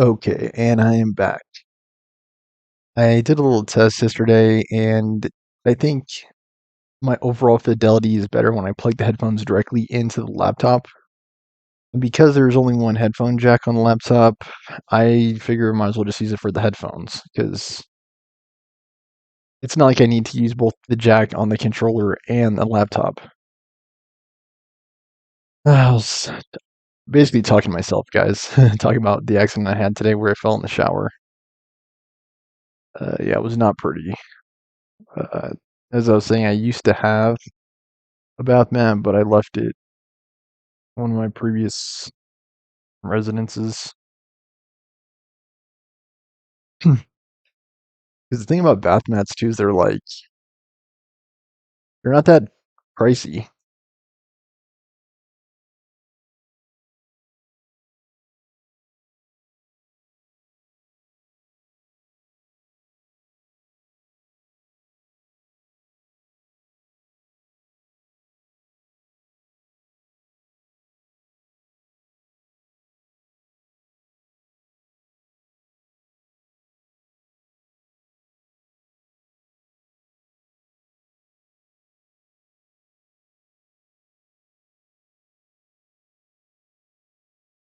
Okay, and I am back. I did a little test yesterday, and I think my overall fidelity is better when I plug the headphones directly into the laptop. And because there's only one headphone jack on the laptop, I figure I might as well just use it for the headphones, because it's not like I need to use both the jack on the controller and the laptop. I was basically talking to myself, guys, talking about the accident I had today where I fell in the shower. Yeah, it was not pretty. Uh, as I was saying, I used to have a bath mat, but I left it one of my previous residences. Because the thing about bath mats too is they're not that pricey.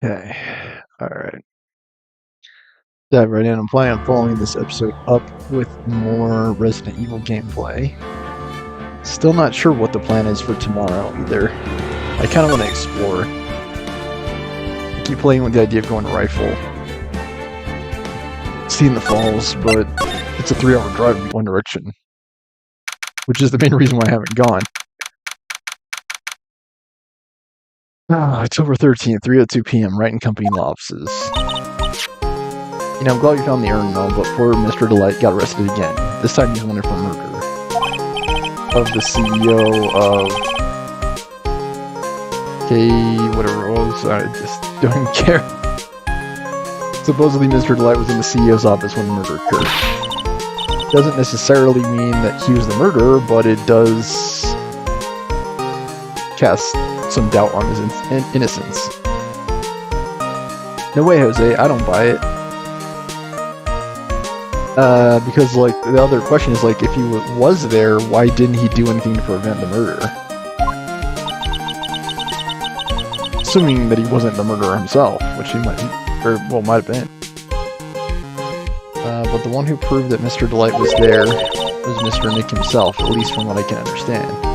Okay, all right. Dive right in. I'm planning on following this episode up with more Resident Evil gameplay. Still not sure what the plan is for tomorrow either. I kind of want to explore. I keep playing with the idea of going to Rifle, seeing the falls, but it's a 3-hour drive in one direction, which is the main reason why I haven't gone. October 13th, 3:02 p.m., Wright and Company law offices. You know, I'm glad you found the urn and all, but poor Mr. Delight got arrested again. This time he's wanted for murder of the CEO of whatever it was. I just don't care. Supposedly Mr. Delight was in the CEO's office when the murder occurred. Doesn't necessarily mean that he was the murderer, but it does cast some doubt on his innocence. No way, Jose, I don't buy it. Because, like, the other question is, like, if he was there, why didn't he do anything to prevent the murder? Assuming that he wasn't the murderer himself, which he might have been. But the one who proved that Mr. Delight was there was Mr. Nick himself, at least from what I can understand.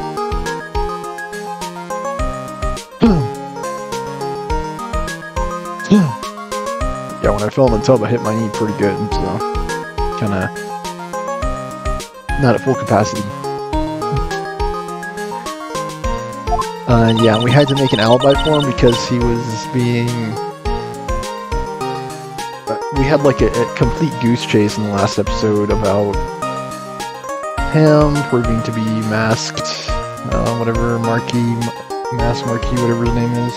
Yeah, when I fell in the tub, I hit my knee pretty good, so kind of not at full capacity. Yeah, we had to make an alibi for him because he was being... we had like a complete goose chase in the last episode about him proving to be masked, whatever, Mask Marquis, whatever his name is.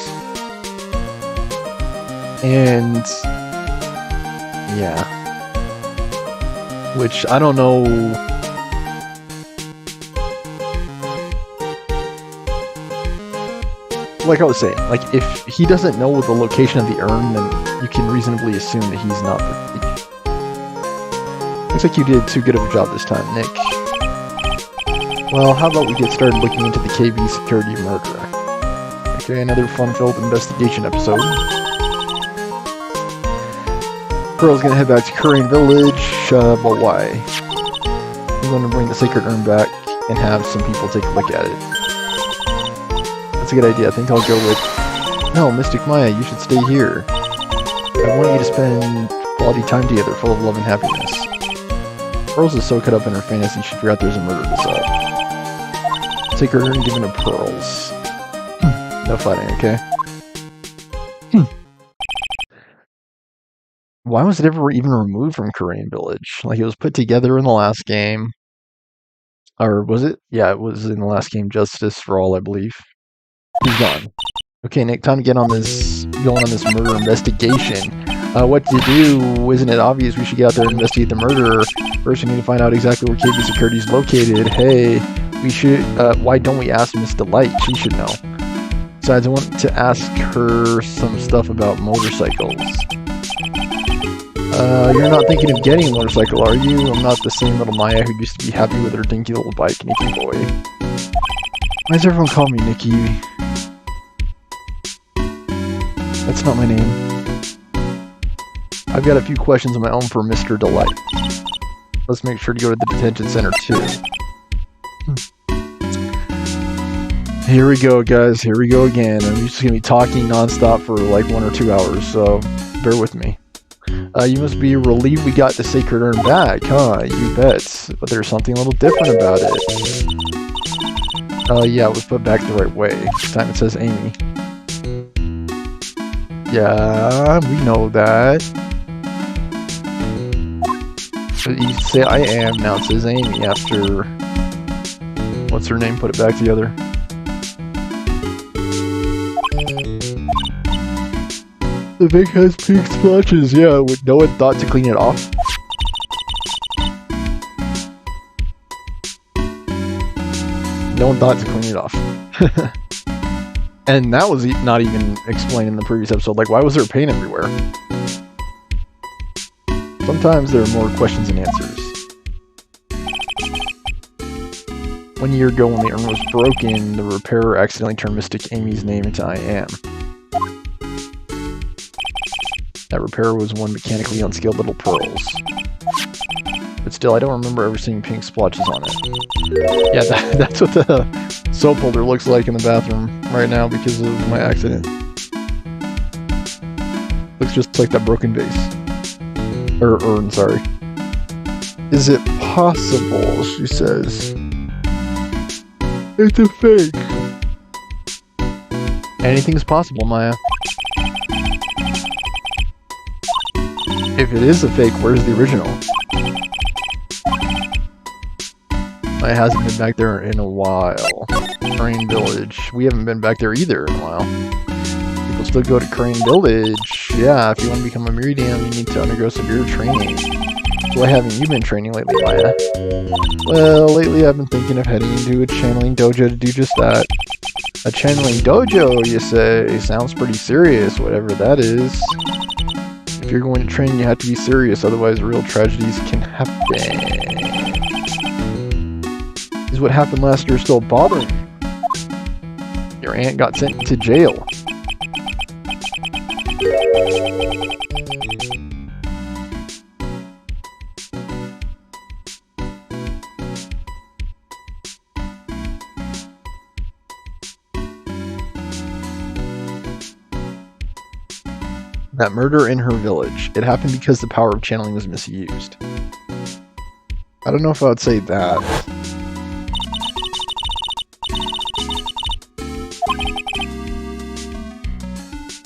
And yeah, which I don't know. Like I was saying, like if he doesn't know the location of the urn, then you can reasonably assume that he's not the thief. Looks like you did too good of a job this time, Nick. Well, how about we get started looking into the KB security murder? Okay, another fun-filled investigation episode. Pearl's gonna head back to Korean Village, but why? I'm gonna bring the sacred urn back and have some people take a look at it. That's a good idea. I think I'll go with... No, Mystic Maya, you should stay here. I want you to spend quality time together, full of love and happiness. Pearls is so caught up in her fantasy, she forgot there's a murder to solve. Sacred urn given to Pearls. No fighting, okay? Why was it ever even removed from Korean Village? Like, it was put together in the last game. Or was it? Yeah, it was in the last game, Justice for All, I believe. He's gone. Okay, Nick, time to get on this, going on this murder investigation. What to do? Isn't it obvious we should get out there and investigate the murderer? First, we need to find out exactly where KB Security is located. Hey, we should, why don't we ask Miss Delight? She should know. Besides, I want to ask her some stuff about motorcycles. You're not thinking of getting a motorcycle, are you? I'm not the same little Maya who used to be happy with her dinky little bike, Nicky boy. Why does everyone call me Nicky? That's not my name. I've got a few questions of my own for Mr. Delight. Let's make sure to go to the detention center too. Here we go, guys. Here we go again. I'm just gonna be talking non-stop for like 1 or 2 hours, so bear with me. You must be relieved we got the sacred urn back, huh? You bet. But there's something a little different about it. Yeah, it was put back the right way. This time it says Amy. Yeah, we know that. You say I am, now it says Amy after... What's her name? Put it back together. The thing has pink splotches, yeah, with no one thought to clean it off. No one thought to clean it off. And that was not even explained in the previous episode. Like, why was there paint everywhere? Sometimes there are more questions than answers. 1 year ago when the urn was broken, the repairer accidentally turned Mystic Amy's name into I am. That repairer was one mechanically unskilled little pearls. But still, I don't remember ever seeing pink splotches on it. Yeah, that's what the soap holder looks like in the bathroom right now because of my accident. Looks just like that broken vase. Or urn, sorry. Is it possible, she says. It's a fake. Anything's possible, Maya. If it is a fake, where's the original? Maya hasn't been back there in a while. Crane Village. We haven't been back there either in a while. People still go to Crane Village. Yeah, if you want to become a medium, you need to undergo severe training. So why haven't you been training lately, Maya? Well, lately I've been thinking of heading into a channeling dojo to do just that. A channeling dojo, you say? Sounds pretty serious, whatever that is. If you're going to train, you have to be serious, otherwise real tragedies can happen. Is what happened last year still bothering you? Your aunt got sent to jail. That murder in her village. It happened because the power of channeling was misused. I don't know if I would say that.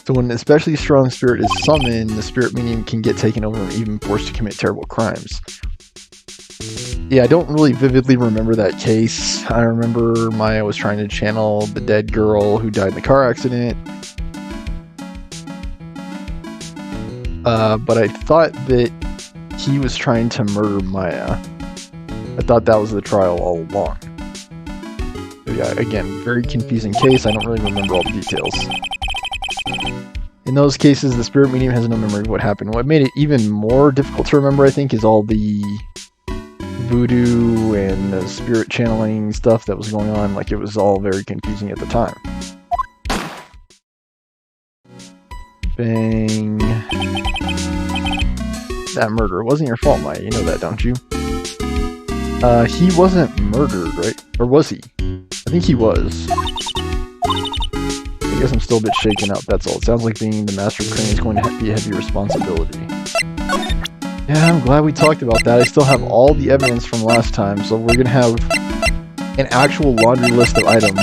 So when an especially strong spirit is summoned, the spirit medium can get taken over and even forced to commit terrible crimes. Yeah, I don't really vividly remember that case. I remember Maya was trying to channel the dead girl who died in the car accident. But I thought that he was trying to murder Maya. I thought that was the trial all along. But yeah, again, very confusing case. I don't really remember all the details. In those cases, the spirit medium has no memory of what happened. What made it even more difficult to remember, I think, is all the voodoo and the spirit channeling stuff that was going on. Like, it was all very confusing at the time. Bang. That murder. It wasn't your fault, Maya. You know that, don't you? He wasn't murdered, right? Or was he? I think he was. I guess I'm still a bit shaken up, that's all. It sounds like being the master of Crane is going to be a heavy responsibility. Yeah, I'm glad we talked about that. I still have all the evidence from last time, so we're going to have an actual laundry list of items.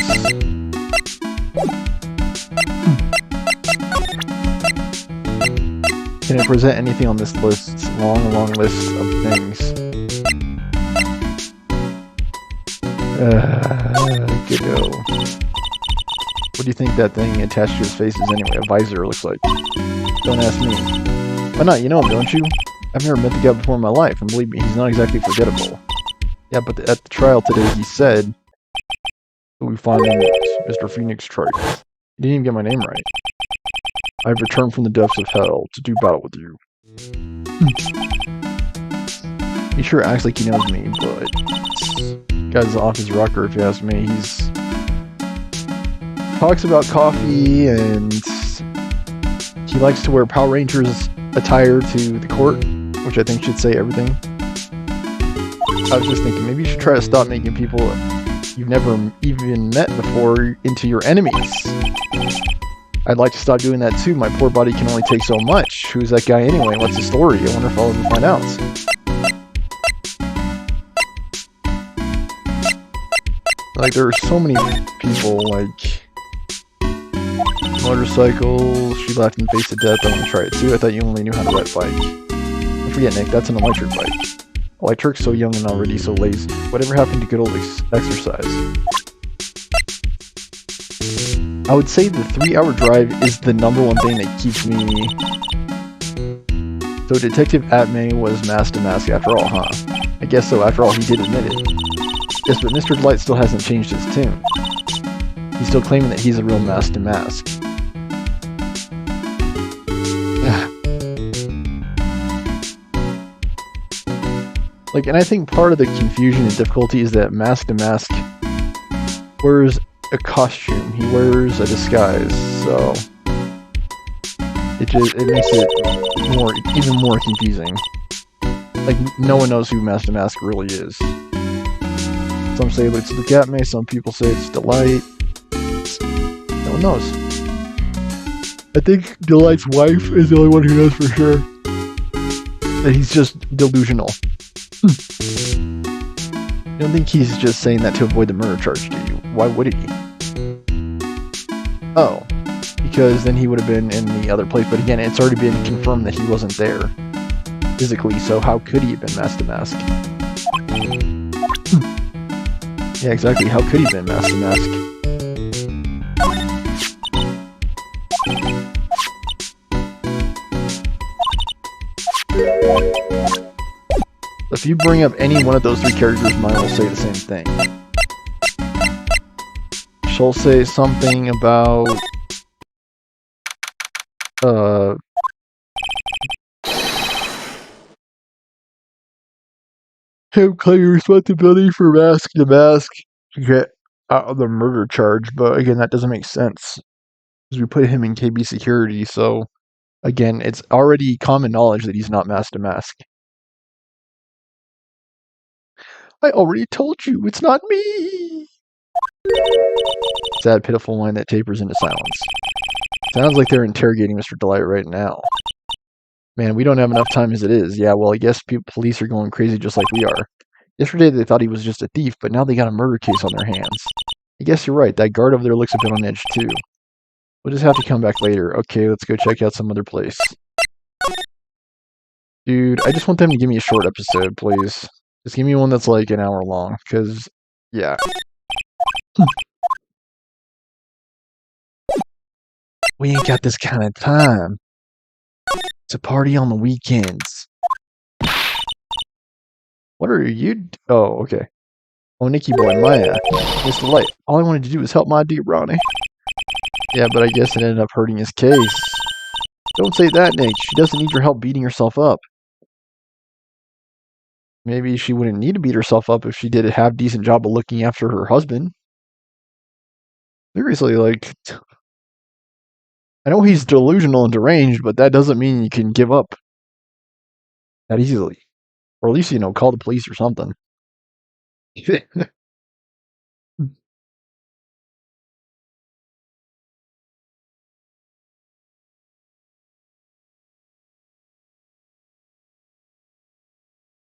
Can I present anything on this list? It's a long, long list of things. Kiddo. What do you think that thing attached to his face is anyway? A visor looks like. Don't ask me. Why not? You know him, don't you? I've never met the guy before in my life, and believe me, he's not exactly forgettable. Yeah, but at the trial today, he said we find him Mr. Phoenix Trike. He didn't even get my name right. I've returned from the depths of hell to do battle with you. He sure acts like he knows me, but guy's off his rocker if you ask me. He's talks about coffee and he likes to wear Power Rangers attire to the court, which I think should say everything. I was just thinking maybe you should try to stop making people you've never even met before into your enemies. I'd like to stop doing that too. My poor body can only take so much. Who's that guy anyway? What's the story? I wonder if I'll ever find out. Like, there are so many people, like, motorcycles, she laughed in the face of death, I want to try it too. I thought you only knew how to ride a bike. Don't forget, Nick, that's an electric bike. Electric's so young and already so lazy. Whatever happened to good old exercise? I would say the 3-hour drive is the #1 thing that keeps me... So Detective Atmay was mask to mask after all, huh? I guess so, after all, he did admit it. Yes, but Mr. Delight still hasn't changed his tune. He's still claiming that he's a real mask to mask. Like, and I think part of the confusion and difficulty is that Mask to Mask wears a costume. He wears a disguise, so it makes it even more confusing. Like, no one knows who Mask to Mask really is. Some say it's the Gatme, some people say it's Delight. No one knows. I think Delight's wife is the only one who knows for sure. That he's just delusional. I don't think he's just saying that to avoid the murder charge, do you? Why would he? Oh, because then he would have been in the other place. But again, it's already been confirmed that he wasn't there physically, so how could he have been mask to mask? Yeah, exactly. How could he have been mask to mask? If you bring up any one of those 3 characters, mine will say the same thing. She'll say something about... him claiming responsibility for mask to mask to get out of the murder charge, but again, that doesn't make sense. Because we put him in KB security, so... Again, it's already common knowledge that he's not mask to mask. I already told you, it's not me! Sad, pitiful line that tapers into silence. Sounds like they're interrogating Mr. Delight right now. Man, we don't have enough time as it is. Yeah, well, I guess police are going crazy just like we are. Yesterday they thought he was just a thief, but now they got a murder case on their hands. I guess you're right, that guard over there looks a bit on edge too. We'll just have to come back later. Okay, let's go check out some other place. Dude, I just want them to give me a short episode, please. Just give me one that's like an hour long, because, yeah. We ain't got this kind of time. It's a party on the weekends. What are you... Oh, okay. Oh, Nicky boy, Maya. Mr. Light, all I wanted to do was help my dear Ronnie. Yeah, but I guess it ended up hurting his case. Don't say that, Nick. She doesn't need your help beating herself up. Maybe she wouldn't need to beat herself up if she did a half-decent job of looking after her husband. Seriously, like... I know he's delusional and deranged, but that doesn't mean you can give up that easily. Or at least, you know, call the police or something.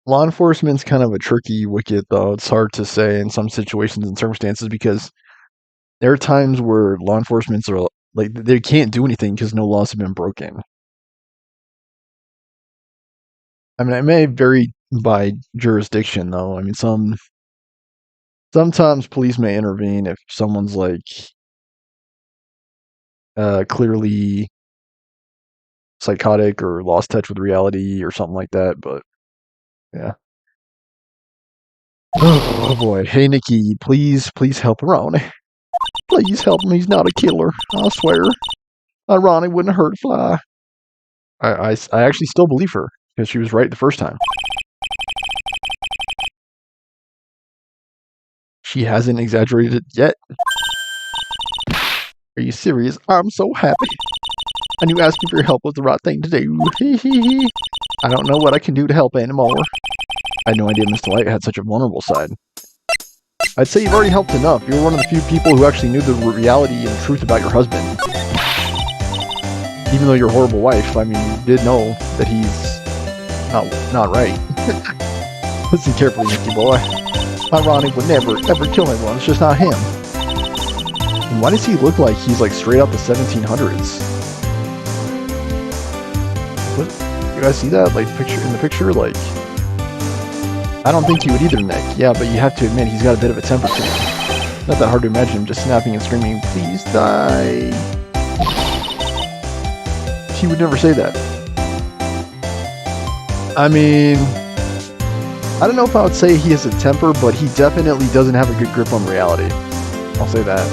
Law enforcement's kind of a tricky wicket, though. It's hard to say in some situations and circumstances because there are times where law enforcement are like they can't do anything because no laws have been broken. I mean, it may vary by jurisdiction, though. I mean, sometimes police may intervene if someone's like clearly psychotic or lost touch with reality or something like that. But yeah. Oh boy. Hey, Nikki, please help Ronnie. Please help him. He's not a killer. I swear. Ronnie wouldn't hurt a fly. I actually still believe her. Because she was right the first time. She hasn't exaggerated it yet. Are you serious? I'm so happy. I knew asking for your help was the right thing to do. I don't know what I can do to help anymore. I had no idea Miss Delight had such a vulnerable side. I'd say you've already helped enough. You're one of the few people who actually knew the reality and the truth about your husband. Even though you're a horrible wife, I mean, you did know that he's not right. Listen carefully, Nicky boy. My Ronnie would never, ever kill anyone. It's just not him. And why does he look like he's like straight out the 1700s? What? You guys see that? Like in the picture? Like, I don't think he would either, Nick. Yeah, but you have to admit he's got a bit of a temper to him. Not that hard to imagine him just snapping and screaming, "Please die." He would never say that. I mean, I don't know if I would say he has a temper, but he definitely doesn't have a good grip on reality. I'll say that.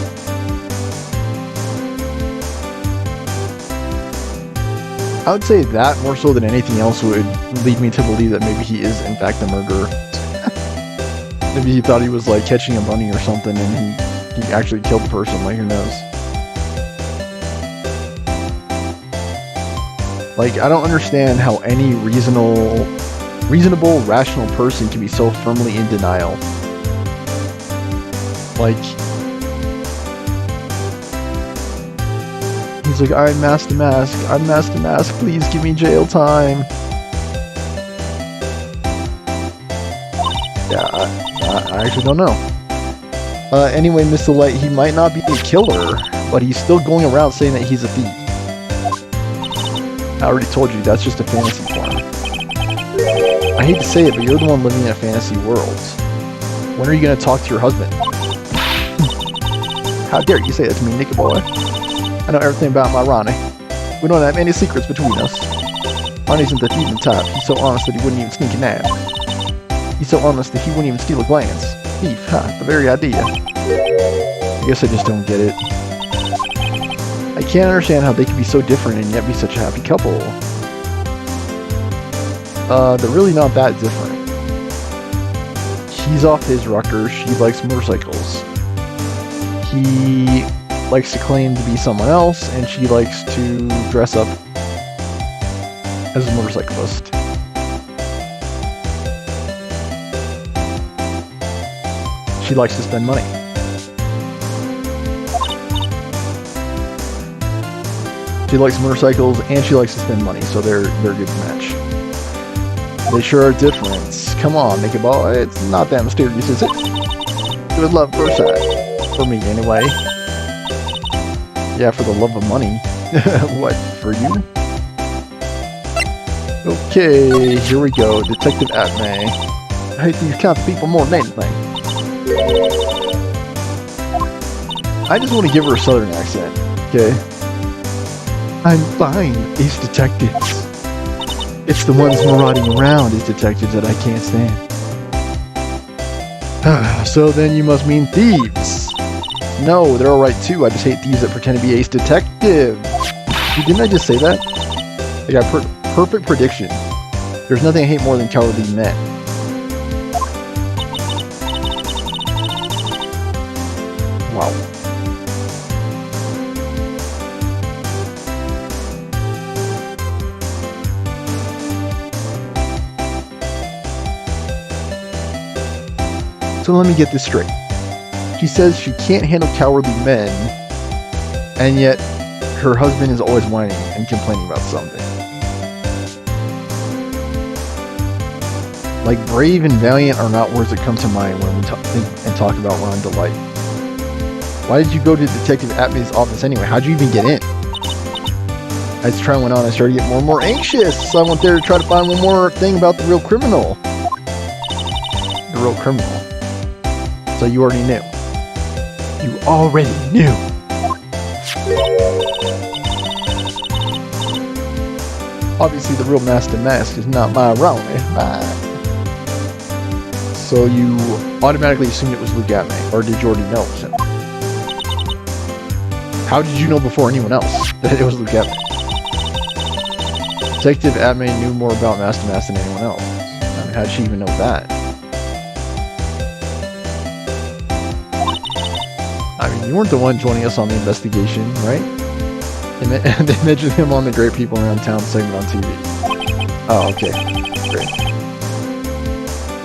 I would say that more so than anything else would lead me to believe that maybe he is in fact the murderer. Maybe he thought he was like catching a bunny or something and he actually killed the person, like who knows. Like, I don't understand how any reasonable, rational person can be so firmly in denial. Like, he's like, I'm Master Mask, please give me jail time. Yeah, I actually don't know. Anyway, Mr. Light, he might not be a killer, but he's still going around saying that he's a thief. I already told you, that's just a fantasy for him. I hate to say it, but you're the one living in a fantasy world. When are you going to talk to your husband? How dare you say that to me, Nicky boy? I know everything about my Ronnie. We don't have any secrets between us. Ronnie's isn't the thieving type. He's so honest that he wouldn't even sneak a nap. He's so honest that he wouldn't even steal a glance. Thief, huh? The very idea. I guess I just don't get it. I can't understand how they could be so different and yet be such a happy couple. They're really not that different. He's off his rocker, she likes motorcycles. He likes to claim to be someone else, and she likes to dress up as a motorcyclist. She likes to spend money. She likes motorcycles and she likes to spend money, so they're a good match. They sure are different. Come on, Nicky boy, it's not that mysterious, is it? Good love first sight. For me, anyway. Yeah, for the love of money. What, for you? Okay, here we go. Detective Atme. I hate these kinds of people more than anything. I just want to give her a southern accent, okay? I'm fine, these detectives. It's the ones marauding around as detectives that I can't stand. So then you must mean thieves. No, they're alright too. I just hate thieves that pretend to be ace detectives. Didn't I just say that? I got perfect prediction. There's nothing I hate more than cowardly men. Wow. So let me get this straight. She says she can't handle cowardly men, and yet her husband is always whining and complaining about something. Like, brave and valiant are not words that come to mind when we think and talk about Ron Delight. Why did you go to Detective Atme's office anyway? How'd you even get in? As time went on, I started to get more and more anxious. So I went there to try to find one more thing about the real criminal. The real criminal. So you already knew. You already knew. Obviously, the real Master Mask is not my Ronnie. So you automatically assumed it was Luke Atme, or did you already know it was him? How did you know before anyone else that it was Luke Atme? Detective Atman knew more about Master Mask than anyone else. I mean, how did she even know that? I mean, you weren't the one joining us on the investigation, right? They mentioned him on the Great People Around Town segment on TV. Oh, okay. Great.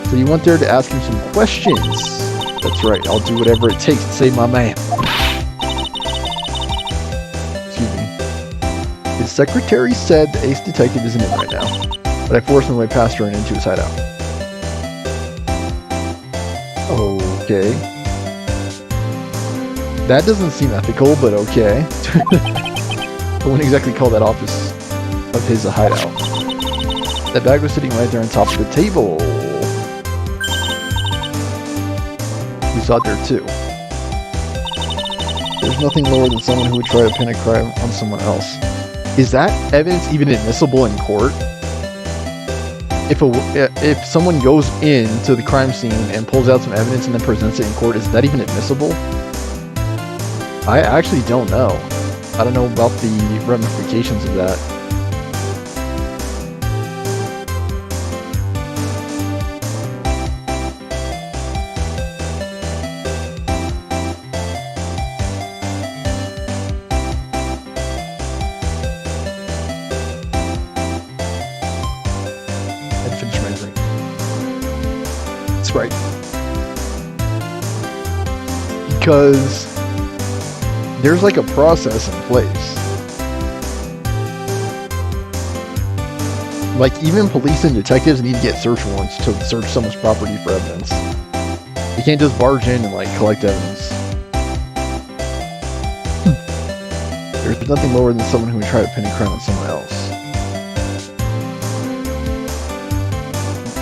So you went there to ask him some questions. That's right, I'll do whatever it takes to save my man. Excuse me. His secretary said the ace detective isn't in right now, but I forced my way past her and into his hideout. Okay. That doesn't seem ethical, but okay. I wouldn't exactly call that office of his a hideout. That bag was sitting right there on top of the table. We saw it there too. There's nothing lower than someone who would try to pin a crime on someone else. Is that evidence even admissible in court? If someone goes into the crime scene and pulls out some evidence and then presents it in court, is that even admissible? I actually don't know. I don't know about the ramifications of that. I'd finish my drink. That's right. Because there's like a process in place. Like, even police and detectives need to get search warrants to search someone's property for evidence. You can't just barge in and like collect evidence. There's nothing lower than someone who would try to pin a crime on someone else.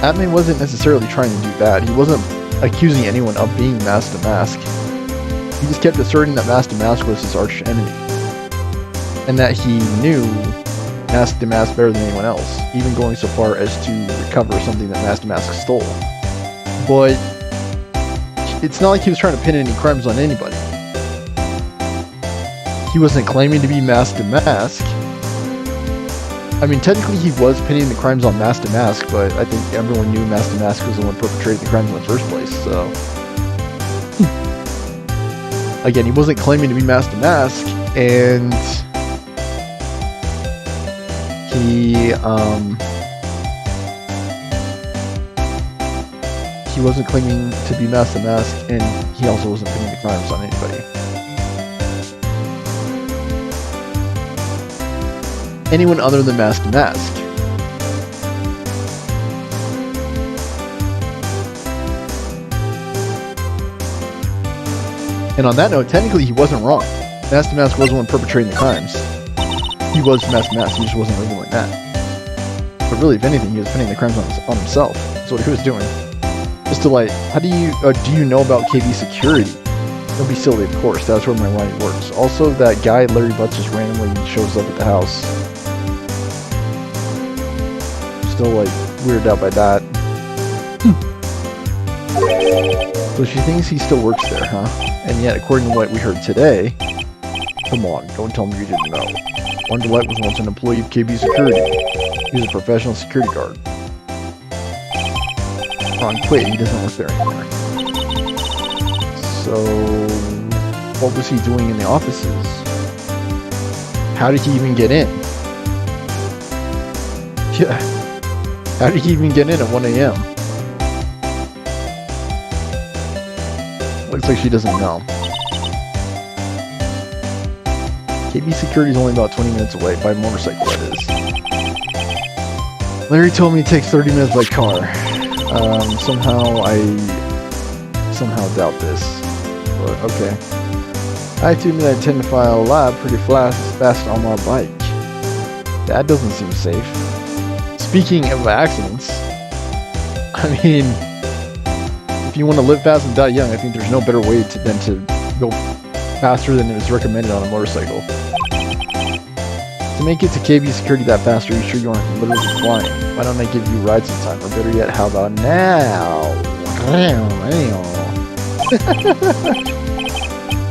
Atman wasn't necessarily trying to do that. He wasn't accusing anyone of being Master Mask. He just kept asserting that Master Mask was his arch enemy, and that he knew Master Mask better than anyone else, even going so far as to recover something that Master Mask stole. But it's not like he was trying to pin any crimes on anybody. He wasn't claiming to be Master Mask. I mean, technically he was pinning the crimes on Master Mask, but I think everyone knew Master Mask was the one perpetrating the crimes in the first place, so... Again, he wasn't claiming to be Master Mask, and he wasn't claiming to be Master Mask, and he also wasn't pinning the crimes on anybody. Anyone other than Master Mask. And on that note, technically he wasn't wrong. Master Mask was the one perpetrating the crimes. He was Master Mask, he just wasn't labeling that. But really, if anything, he was pinning the crimes on himself. That's what he was doing. Just to like, how do you know about KB security? Don't be silly, of course, that's where my line works. Also, that guy Larry Butts just randomly shows up at the house. Still like, weirded out by that. So she thinks he still works there, huh? And yet, according to what we heard today... Come on, don't tell me you didn't know. Wonder Light was once an employee of KB Security. He was a professional security guard. Ron quit, he doesn't work there anymore. So... what was he doing in the offices? How did he even get in? Yeah. How did he even get in at 1 AM? Looks like she doesn't know. KB Security is only about 20 minutes away, by motorcycle that is. Larry told me it takes 30 minutes by car. Somehow doubt this. But okay. I have to admit I tend to file a lap pretty fast on my bike. That doesn't seem safe. Speaking of accidents, I mean... if you want to live fast and die young, I think there's no better way than to go faster than is recommended on a motorcycle. To make it to KB Security that fast, are you sure you aren't literally flying? Why don't I give you rides sometime? Or better yet, how about now?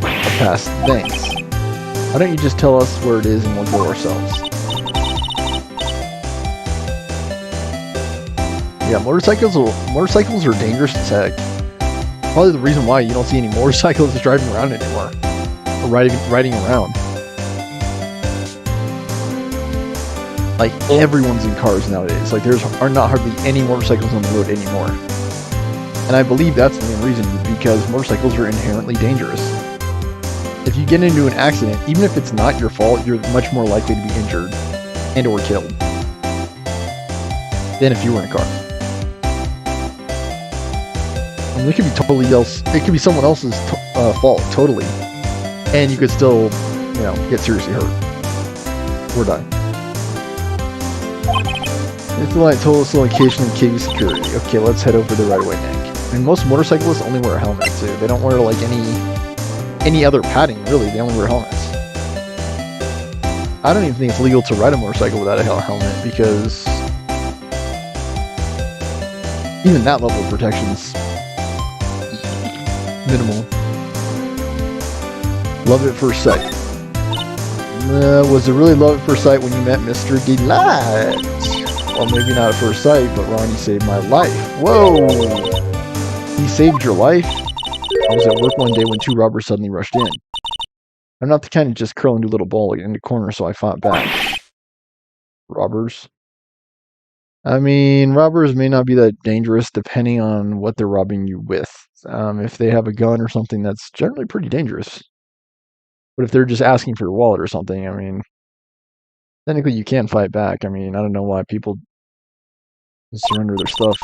I'll pass, thanks. Why don't you just tell us where it is and we'll go ourselves? Yeah, motorcycles are dangerous as heck. Probably the reason why you don't see any motorcyclists driving around anymore. Or riding around. Like, everyone's in cars nowadays. Like, are not hardly any motorcycles on the road anymore. And I believe that's the main reason, because motorcycles are inherently dangerous. If you get into an accident, even if it's not your fault, you're much more likely to be injured and or killed than if you were in a car. I mean, it could be it could be someone else's fault, totally. And you could still, get seriously hurt. Or die. It's like total location and KV security. Okay, let's head over to the right-of-way neck. And most motorcyclists only wear a helmet too. They don't wear like any other padding, really. They only wear helmets. I don't even think it's legal to ride a motorcycle without a helmet, because even that level of protection's minimal. Love at first sight. Was it really love at first sight when you met Mr. Delight? Well, maybe not at first sight, but Ronnie saved my life. Whoa! He saved your life? I was at work one day when two robbers suddenly rushed in. I'm not the kind to just curl into a little ball in the corner, so I fought back. Robbers? I mean, robbers may not be that dangerous depending on what they're robbing you with. If they have a gun or something, that's generally pretty dangerous. But if they're just asking for your wallet or something, I mean, technically you can fight back. I mean, I don't know why people surrender their stuff.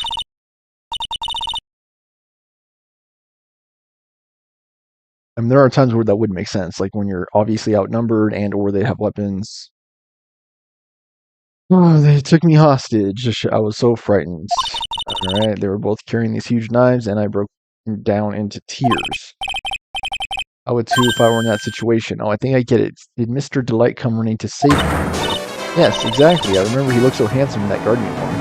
I mean, there are times where that would make sense, like when you're obviously outnumbered and or they have weapons. Oh, they took me hostage. I was so frightened. Alright, they were both carrying these huge knives, and I broke down into tears. I would too if I were in that situation. Oh, I think I get it. Did Mr. Delight come running to save me? Yes, exactly. I remember he looked so handsome in that guard uniform.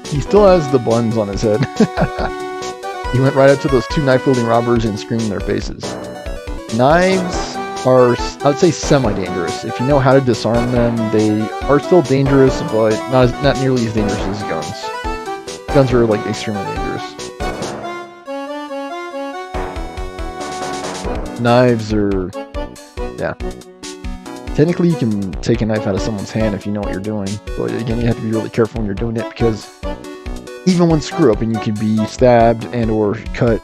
He still has the buns on his head. He went right up to those two knife-wielding robbers and screamed in their faces. Knives are, I would say, semi-dangerous. If you know how to disarm them, they are still dangerous, but not nearly as dangerous as guns. Guns are, like, extremely dangerous. Knives are, yeah. Technically, you can take a knife out of someone's hand if you know what you're doing, but again, you have to be really careful when you're doing it, because even one screw up and you can be stabbed and or cut.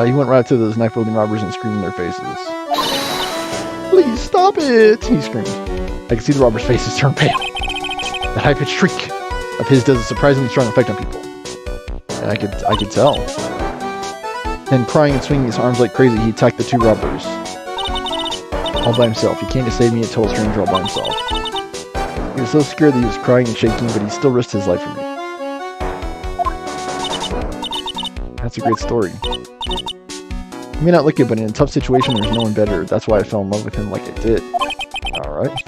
He went right to those knife-wielding robbers and screamed in their faces. Please stop it! He screamed. I could see the robbers' faces turn pale. The high-pitched shriek of his does a surprisingly strong effect on people. And I could tell. Then crying and swinging his arms like crazy, he attacked the two robbers. All by himself. He came to save me, a total stranger all by himself. He was so scared that he was crying and shaking, but he still risked his life for me. That's a great story. You may not like it, but in a tough situation, there's no one better. That's why I fell in love with him like I did. Alright.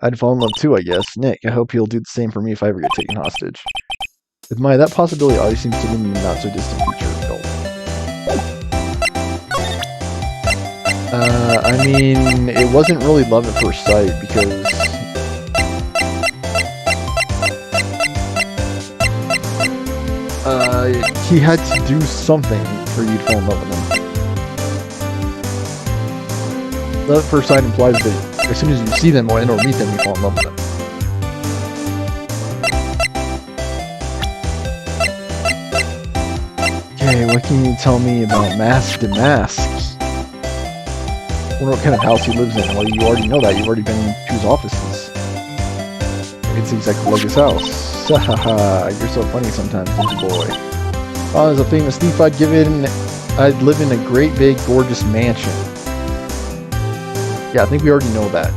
I'd fall in love too, I guess. Nick, I hope he'll do the same for me if I ever get taken hostage. With Maya, that possibility always seems to loom in the not-so-distant future. I mean, it wasn't really love at first sight, because he had to do something for you to fall in love with him. Love at first sight implies that as soon as you see them or meet them, you fall in love with them. Okay, what can you tell me about Mask to Mask? I wonder what kind of house he lives in. Well, you already know that. You've already been to his offices. It's exactly like his house. Haha, you're so funny sometimes, don't you, boy? If I was a famous thief, I'd live in a great, big, gorgeous mansion. Yeah, I think we already know that.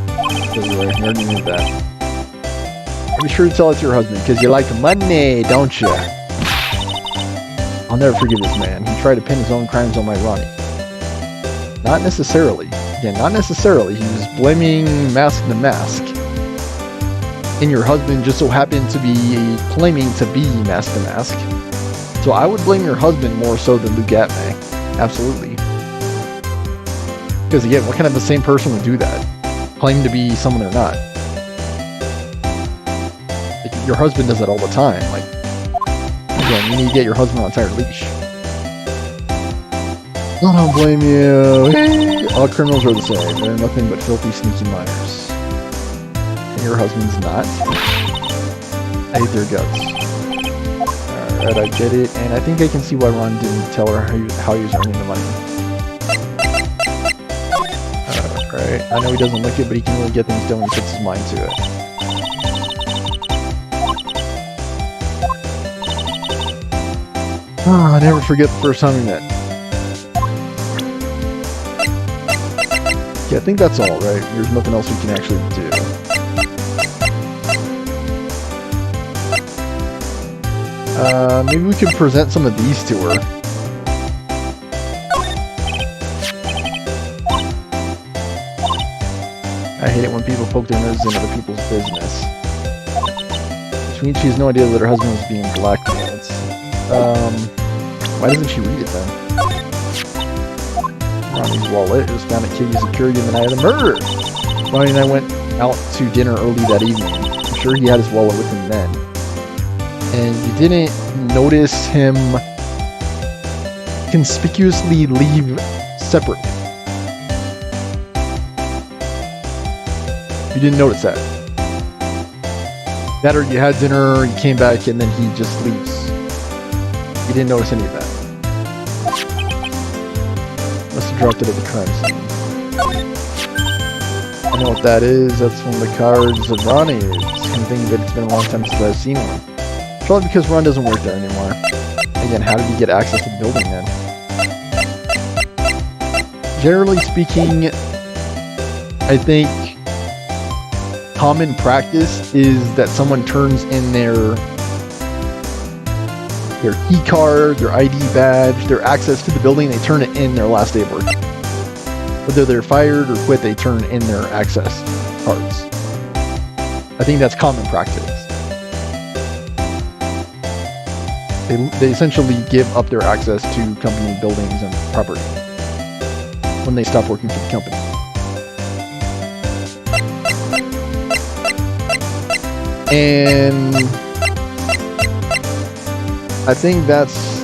We already knew that. Be sure to tell it to your husband, because you like money, don't you? I'll never forgive this man. He tried to pin his own crimes on my Ronnie. Not necessarily. Again, not necessarily. He was blaming Mask to Mask. And your husband just so happened to be claiming to be Mask to Mask. So I would blame your husband more so than Lugatme. Absolutely. Because again, what kind of the same person would do that? Claim to be someone they're not. Like, your husband does that all the time. Like, again, you need to get your husband on a tighter leash. I don't blame you. Hey, all criminals are the same. They're nothing but filthy, sneaky liars. And your husband's not. I hate their guts. Alright, I get it. And I think I can see why Ron didn't tell her how he was earning the money. Alright, I know he doesn't like it, but he can really get things done when he puts his mind to it. Oh, I never forget the first time we met. Yeah, I think that's all, right? There's nothing else we can actually do. Maybe we can present some of these to her. I hate it when people poke their noses in other people's business. Which means she has no idea that her husband was being blackmailed. Why doesn't she read it then? Ronnie's wallet. It was found at Katie's security on the night of the murder. Ronnie and I went out to dinner early that evening. I'm sure he had his wallet with him then. And you didn't notice him conspicuously leave separately. You didn't notice that. That or you had dinner, you came back, and then he just leaves. You didn't notice any of that. Must have dropped it at the crime scene. I know what that is. That's one of the cards of Ronnie's. I'm thinking that it's been a long time since I've seen one. Probably because Ron doesn't work there anymore. Again, how did he get access to the building then? Generally speaking, I think common practice is that someone turns in their key card, their ID badge, their access to the building, they turn it in their last day of work. Whether they're fired or quit, they turn in their access cards. I think that's common practice. They essentially give up their access to company buildings and property when they stop working for the company. And I think that's,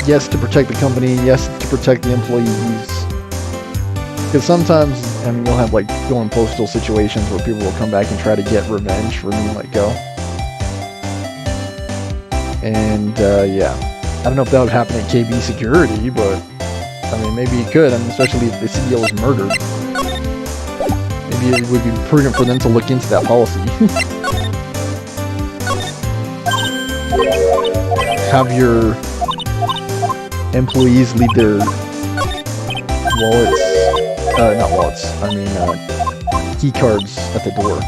yes, to protect the company, yes, to protect the employees. Because sometimes, I mean, you'll have like going postal situations where people will come back and try to get revenge for being let go. And yeah, I don't know if that would happen at KB Security, but I mean, maybe it could. I mean, especially if the CEO was murdered. Maybe it would be prudent for them to look into that policy. Have your employees leave their wallets, not wallets, I mean key cards at the door.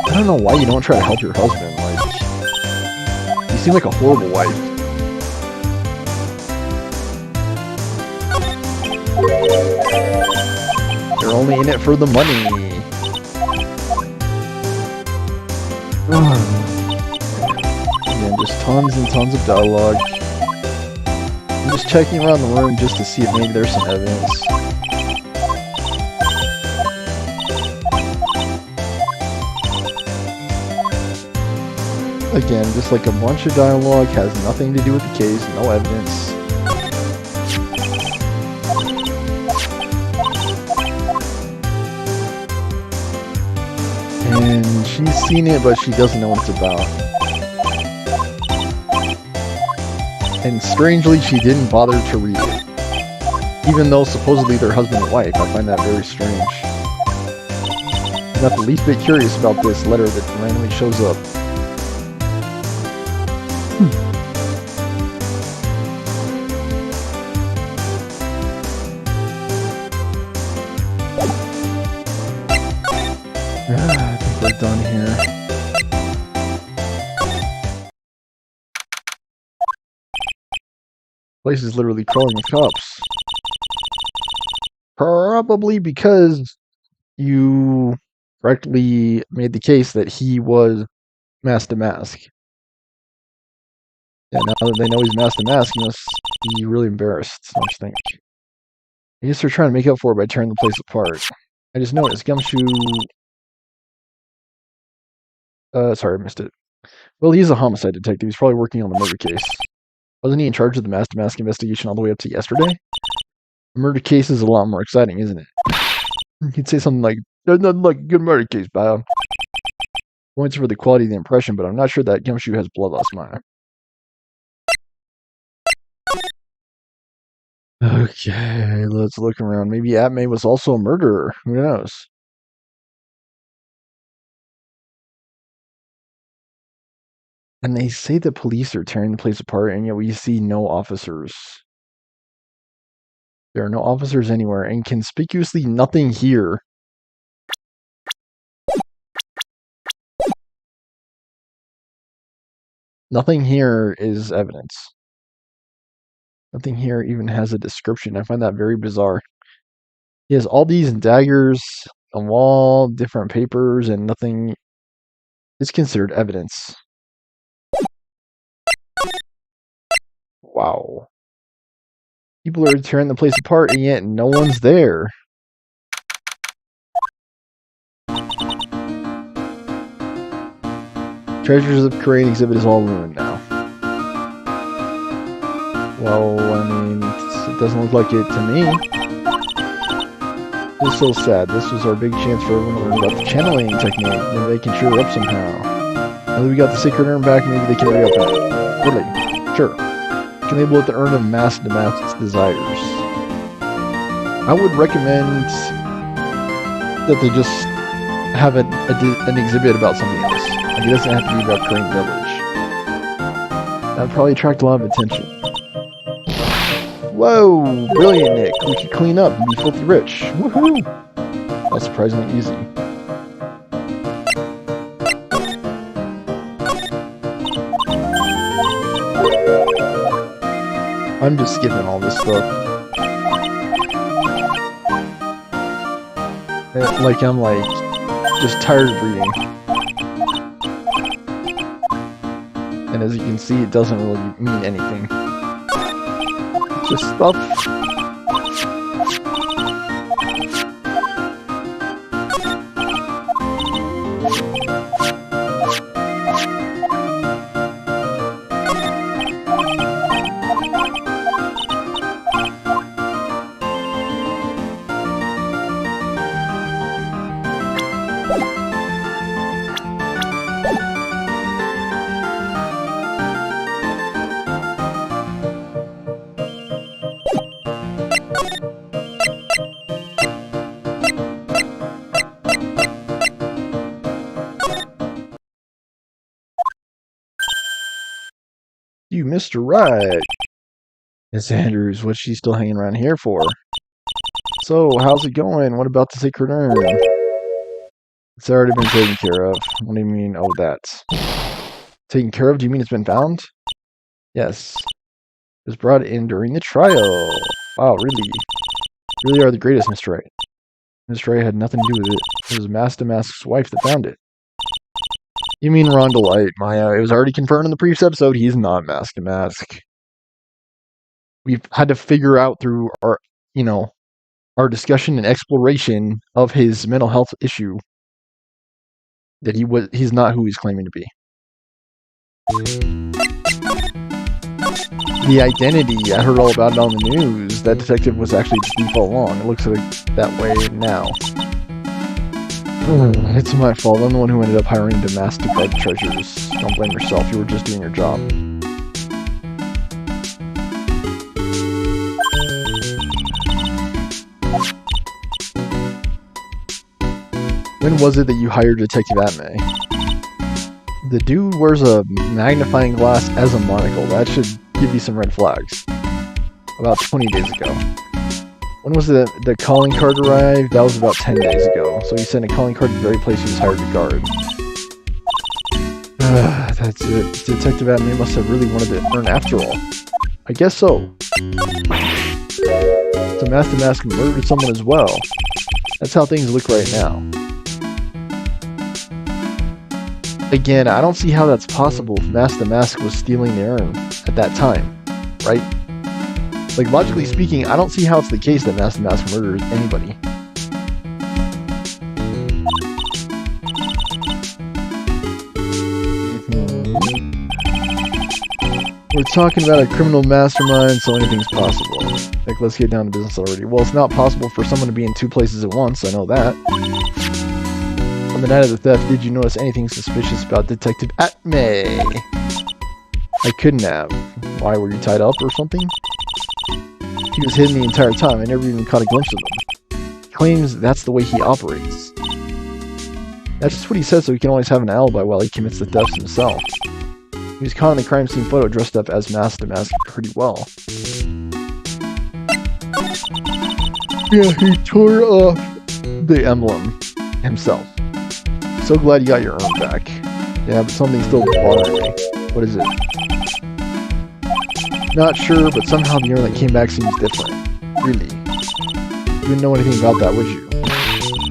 I don't know why you don't try to help your husband. Like, you seem like a horrible wife. You're only in it for the money. Again, just tons and tons of dialogue. I'm just checking around the room just to see if maybe there's some evidence. Again, just like a bunch of dialogue, has nothing to do with the case, no evidence. And she's seen it, but she doesn't know what it's about. And strangely, she didn't bother to read it. Even though supposedly they're husband and wife, I find that very strange. I'm not the least bit curious about this letter that randomly shows up. I think we're done here. Place is literally crawling with cops. Probably because you correctly made the case that he was mask to mask. Yeah, now that they know he's mask to mask, he must be really embarrassed, don't you think? I guess they're trying to make up for it by tearing the place apart. I just noticed Gumshoe... sorry, I missed it. Well, he's a homicide detective. He's probably working on the murder case. Wasn't he in charge of the mask-to-mask investigation all the way up to yesterday? A murder case is a lot more exciting, isn't it? He'd say something like, "There's nothing like a good murder case, pal." Points for the quality of the impression, but I'm not sure that Gumshoe has bloodlust mine. Okay, let's look around. Maybe Atmay was also a murderer. Who knows? And they say the police are tearing the place apart, and yet we see no officers. There are no officers anywhere, and conspicuously nothing here. Nothing here is evidence. Nothing here even has a description. I find that very bizarre. He has all these daggers, a wall, different papers, and nothing is considered evidence. Wow. People are tearing the place apart, and yet no one's there. Treasures of Crane exhibit is all ruined now. Well, I mean, it doesn't look like it to me. It's so sad. This was our big chance for everyone to learn about the channeling technique. Maybe they can cheer her up somehow. Now that we got the sacred urn back, maybe they can reopen it. Really? Sure. Can they blow up the urn of mask to mask's desires? I would recommend that they just have an exhibit about something else. Like, it doesn't have to be about Crane Village. That would probably attract a lot of attention. Whoa! Brilliant, Nick. We could clean up and be filthy rich. Woohoo! That's surprisingly easy. I'm just skipping all this stuff. Like, I'm like, just tired of reading. And as you can see, it doesn't really mean anything. It's just stuff. You, Mr. Wright. Miss Andrews, what's she still hanging around here for? So, how's it going? What about the sacred urn? It's already been taken care of. What do you mean, oh, that? Taken care of? Do you mean it's been found? Yes. It was brought in during the trial. Wow, really? You really are the greatest, Mr. Wright. Mr. Wright had nothing to do with it. It was Mask to Mask's wife that found it. You mean Rhonda Light, Maya? It was already confirmed in the previous episode. He's not Mask to Mask. We've had to figure out through our, our discussion and exploration of his mental health issue that he's not who he's claiming to be. The identity, I heard all about it on the news. That detective was actually just all along. It looks like that way now. It's my fault. I'm the one who ended up hiring the mask to guard the treasures. Don't blame yourself. You were just doing your job. When was it that you hired Detective Atmay? The dude wears a magnifying glass as a monocle. That should give you some red flags. About 20 days ago. When was it the calling card arrived? That was about 10 days ago. So he sent a calling card to the very place he was hired to guard. That's it. Detective Atmay must have really wanted the urn after all. I guess so. So Master Mask murdered someone as well. That's how things look right now. Again, I don't see how that's possible if Master Mask was stealing the urn at that time, right? Like, logically speaking, I don't see how it's the case that Master Mask murders anybody. We're talking about a criminal mastermind, so anything's possible. Like, let's get down to business already. Well, it's not possible for someone to be in two places at once, I know that. On the night of the theft, did you notice anything suspicious about Detective Atme? I couldn't have. Why, were you tied up or something? He was hidden the entire time, I never even caught a glimpse of him. He claims that's the way he operates. That's just what he says, so he can always have an alibi while he commits the thefts himself. He was caught in the crime scene photo dressed up as Master Mask pretty well. Yeah, he tore off the emblem himself. So glad you got your urn back. Yeah, but something's still bothering me. What is it? Not sure, but somehow the urn that came back seems different. Really? You wouldn't know anything about that, would you?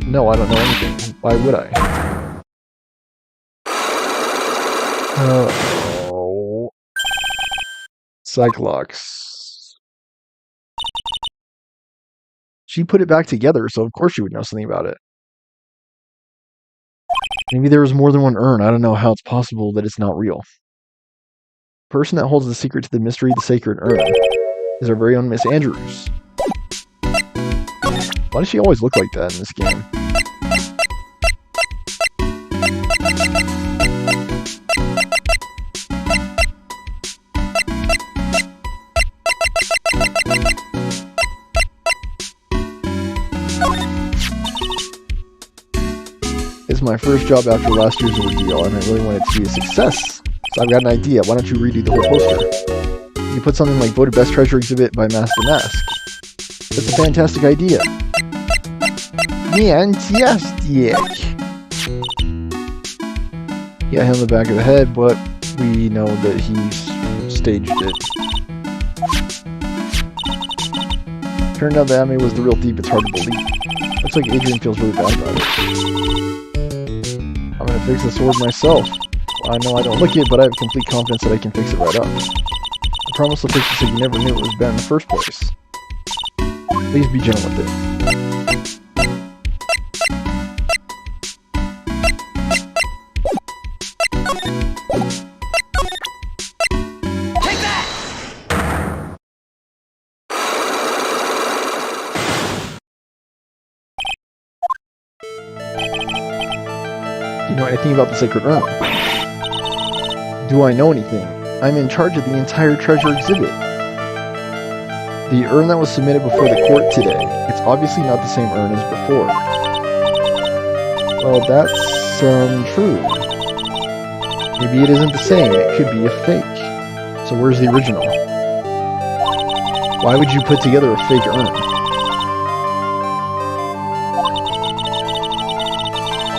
No, I don't know anything. Why would I? Oh. Cyclox. She put it back together, so of course she would know something about it. Maybe there was more than one urn. I don't know how it's possible that it's not real. The person that holds the secret to the mystery of the sacred urn is our very own Miss Andrews. Why does she always look like that in this game? It's my first job after last year's ordeal, and I really want it to be a success. So I've got an idea. Why don't you redo the whole poster? You can put something like Voted Best Treasure Exhibit by Master Mask. That's a fantastic idea. Fantastic. Yeah, hit on the back of the head, but we know that he staged it. Turned out that Amy was the real thief. It's hard to believe. Looks like Adrian feels really bad about it. I'm gonna fix the sword myself. I know I don't look it, but I have complete confidence that I can fix it right up. I promise I'll fix it so you never knew it was bad in the first place. Please be gentle with it. Do you know anything about the sacred urn? Do I know anything? I'm in charge of the entire treasure exhibit. The urn that was submitted before the court today, it's obviously not the same urn as before. Well, that's, true. Maybe it isn't the same, it could be a fake. So where's the original? Why would you put together a fake urn?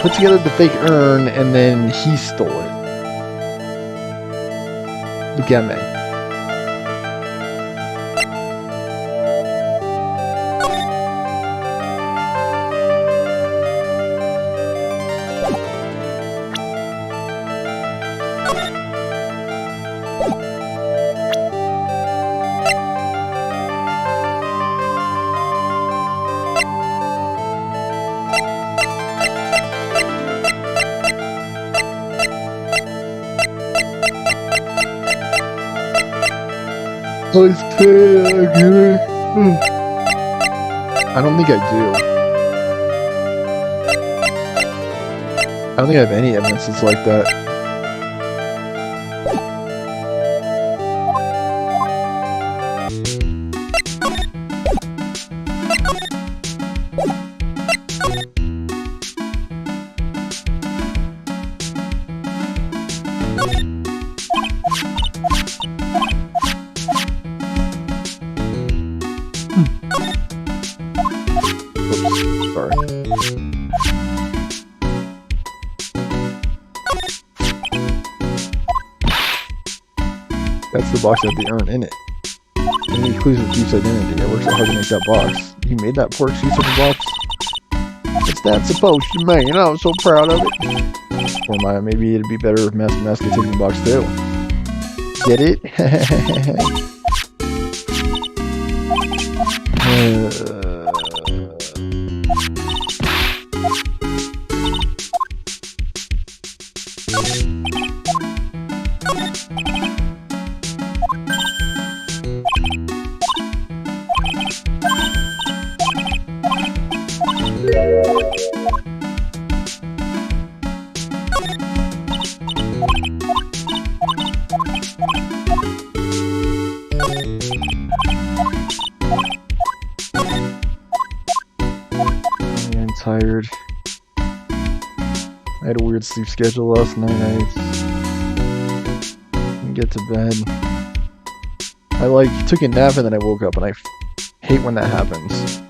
Put together the fake urn, and then he stole it. Look at me. I don't think I do. I don't think I have any evidence that's like that. That's the box that had the urn in it. And any clues of the thief's identity. I worked so hard to make that box. You made that poor excuse-open box? What's that supposed to mean? I'm so proud of it. Or maybe it'd be better if Master Mask could take the box too. Get it? Tired. I had a weird sleep schedule last night. I didn't get to bed. I took a nap and then I woke up, and I hate when that happens.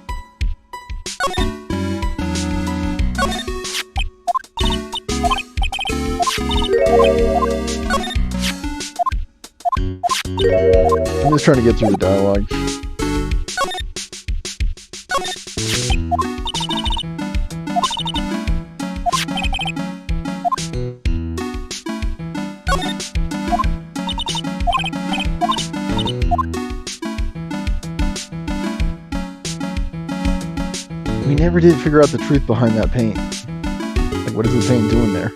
I'm just trying to get through the dialogue. We never did figure out the truth behind that paint. Like, what is the paint doing there?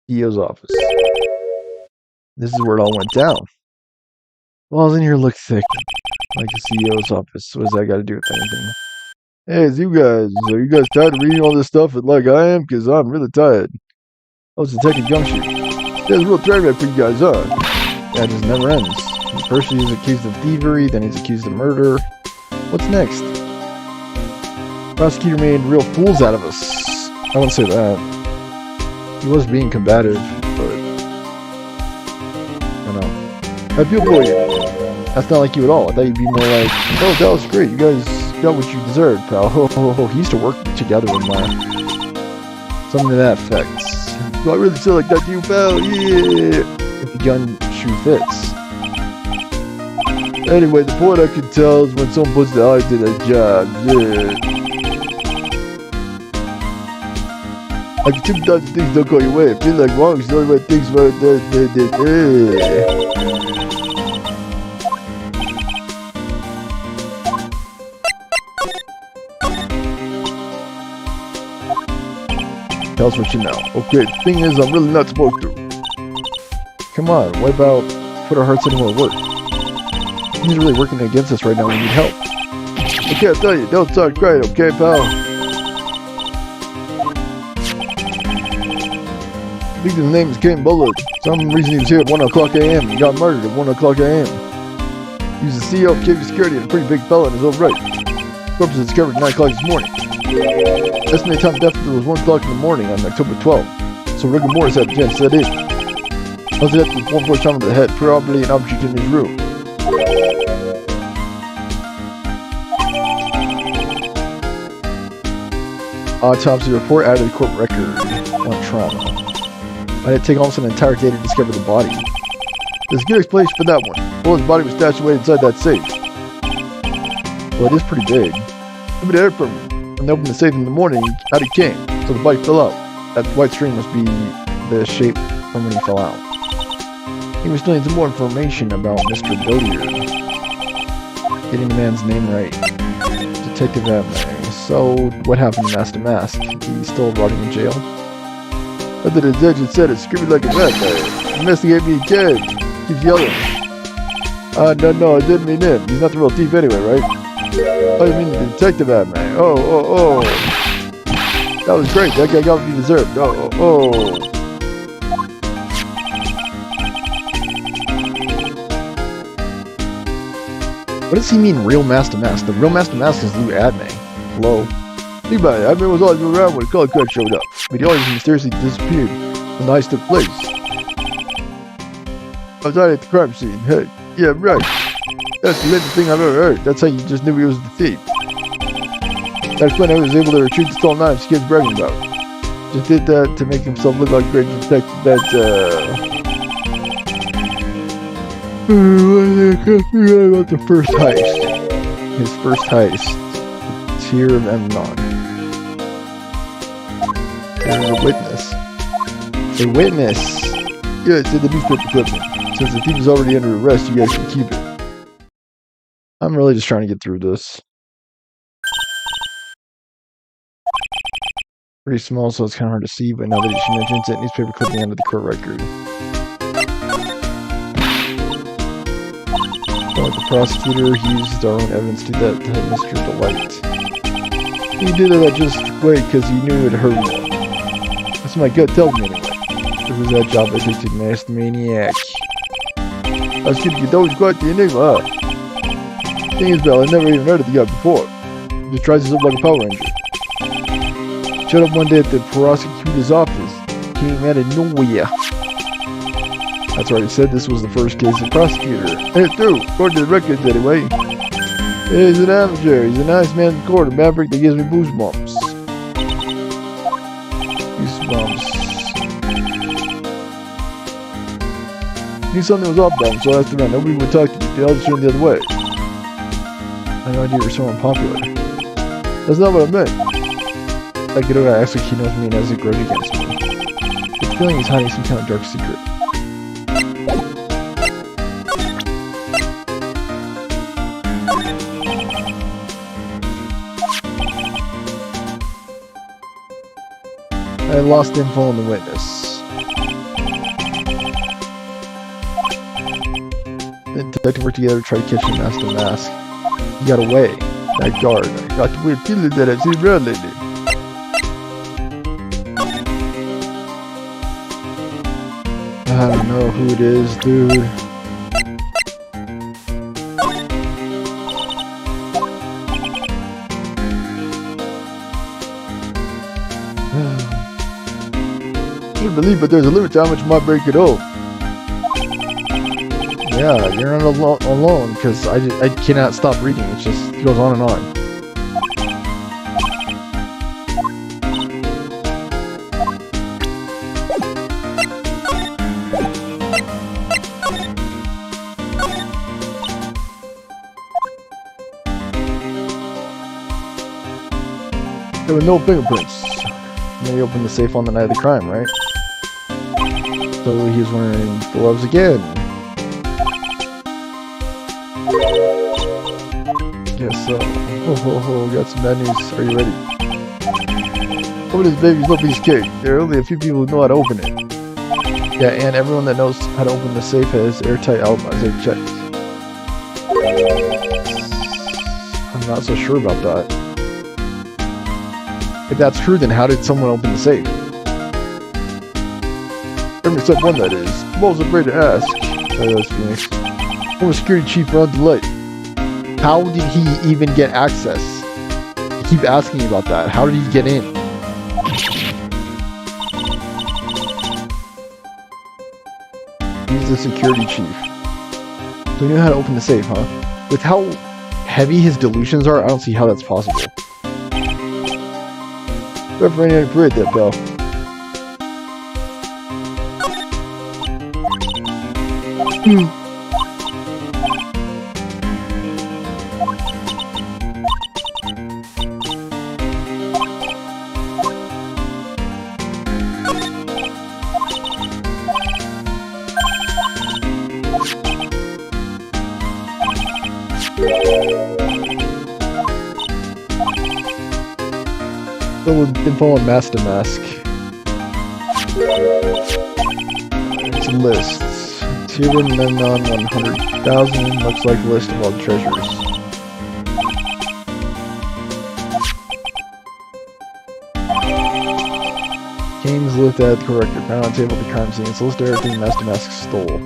CEO's office. This is where it all went down. Walls in here look thick, like the CEO's office. What does that got to do with anything? Hey, it's you guys. Are you guys tired of reading all this stuff like I am? Because I'm really tired. Oh, it's Detective Gumshoe. There's a real train wreck for you guys, huh? Yeah, it just never ends. First he's accused of thievery, then he's accused of murder. What's next? Prosecutor made real fools out of us. I won't say that. He was being combative, but I don't know. I feel for you. That's not like you at all. I thought you'd be more like, oh, that was great. You guys got what you deserved, pal. He used to work together with something to that effect. Do I really feel like that to you, pal? Yeah. If the gun shoe fits. Anyway, the point I can tell is when someone puts the eye to their job. Yeah. Like sometimes things don't go your way. I feel like wrong is the only way things were. Tell us what you know. Okay, the thing is, I'm really not supposed to. Come on, what about put our hearts into our work? He's really working against us right now. We need help. I can't tell you. Don't start crying, okay, pal? I think his name is Ken Bullard. For some reason he was here at 1 o'clock a.m. and got murdered at 1 o'clock a.m. He was the CEO of KV Security and a pretty big fella in his own right. Corpse was discovered at 9 o'clock this morning. Estimated time of death was 1 o'clock in the morning on October 12th. So rigor mortis had a chance to set in. Caused death with 1 trauma to the head, probably an object in his room. Autopsy report added to court record. 1 trauma. I had to take almost an entire day to discover the body. There's a good explanation for that one. Bullet's body was stashed away inside that safe. Well, it is pretty big. Nobody heard from him. When they opened the safe in the morning, out he came, so the body fell out. That white string must be the shape from when he fell out. He was still needs some more information about Mr. Billiard. Getting the man's name right. Detective Adler. So, what happened to Master Mask? He's still rotting in jail? But the detective said it, screaming like a madman. Investigate me again. Keeps yelling. No, I didn't mean him. He's not the real thief anyway, right? Oh, you mean the detective man? Oh. That was great. That guy got what he deserved. Oh. What does he mean, real Master Mask? The real Master Mask is Lou Adme. Hello? Levi, Adme was always around when the color cut showed up, but he always mysteriously disappeared when the heist took place. I was out at the crime scene. Hey, yeah, right. That's the latest thing I've ever heard. That's how you just knew he was the thief. That's when I was able to retrieve the stolen knives kids bragging about. Just did that to make himself look like a great detective that, about the first heist. His first heist. Tear of Amnon. There's a witness. A witness! Yeah, it's in the newspaper clipping. Since the thief is already under arrest, you guys can keep it. I'm really just trying to get through this. Pretty small, so it's kind of hard to see, but now that she mentions it, newspaper clipping under the court record. But the prosecutor, he used our own evidence to that to Mr. Delight. He did that just quick because he knew it hurt more. That's my gut tells me anyway. It was that job I did to masked maniac. I was kidding, you always quite the enigma, huh? Thing is, Bell, I never even heard of the guy before. He just tries himself like a Power Ranger. Showed up one day at the prosecutor's office. Came out of nowhere. That's right, he said this was the first case of prosecutor. And it's true, according to the records anyway. He's an amateur, he's a nice man in court, a maverick that gives me goosebumps. Goosebumps. Knew something was off about him, so I asked around. Nobody would talk to me, they all just turned the other way. I had no idea you were so unpopular. That's not what I meant. I get over, I ask like he knows me and has a grudge against me. The feeling he's hiding some kind of dark secret. I lost info on the witness. The detective worked together to try to catch him mask to mask. He got away. That guard. I got the weird feeling that I've seen around lately. I don't know who it is, dude. I can't believe, but there's a limit to how much my brain could hold. Yeah, you're not alone, because I cannot stop reading. It just goes on and on. There were no fingerprints. And they opened the safe on the night of the crime, right? So he was wearing gloves again. Guess so. Oh, got some bad news. Are you ready? Open this baby's little piece of cake. There are only a few people who know how to open it. Yeah, and everyone that knows how to open the safe has airtight alibis. I've checked. I'm not so sure about that. If that's true, then how did someone open the safe? Every except one, that is. I'm always afraid to ask. Oh, that's Phoenix. Former security chief Ron Delight. How did he even get access? I keep asking you about that. How did he get in? He's the security chief. So he knew how to open the safe, huh? With how heavy his delusions are, I don't see how that's possible. Referee and parade that bell. Info on Master Mask. It's lists. Tier and Memnon 100,000. Looks like a list of all the treasures. King's looked at the corrector. Found on the table at the crime scene. It's a list of everything Master Mask stole.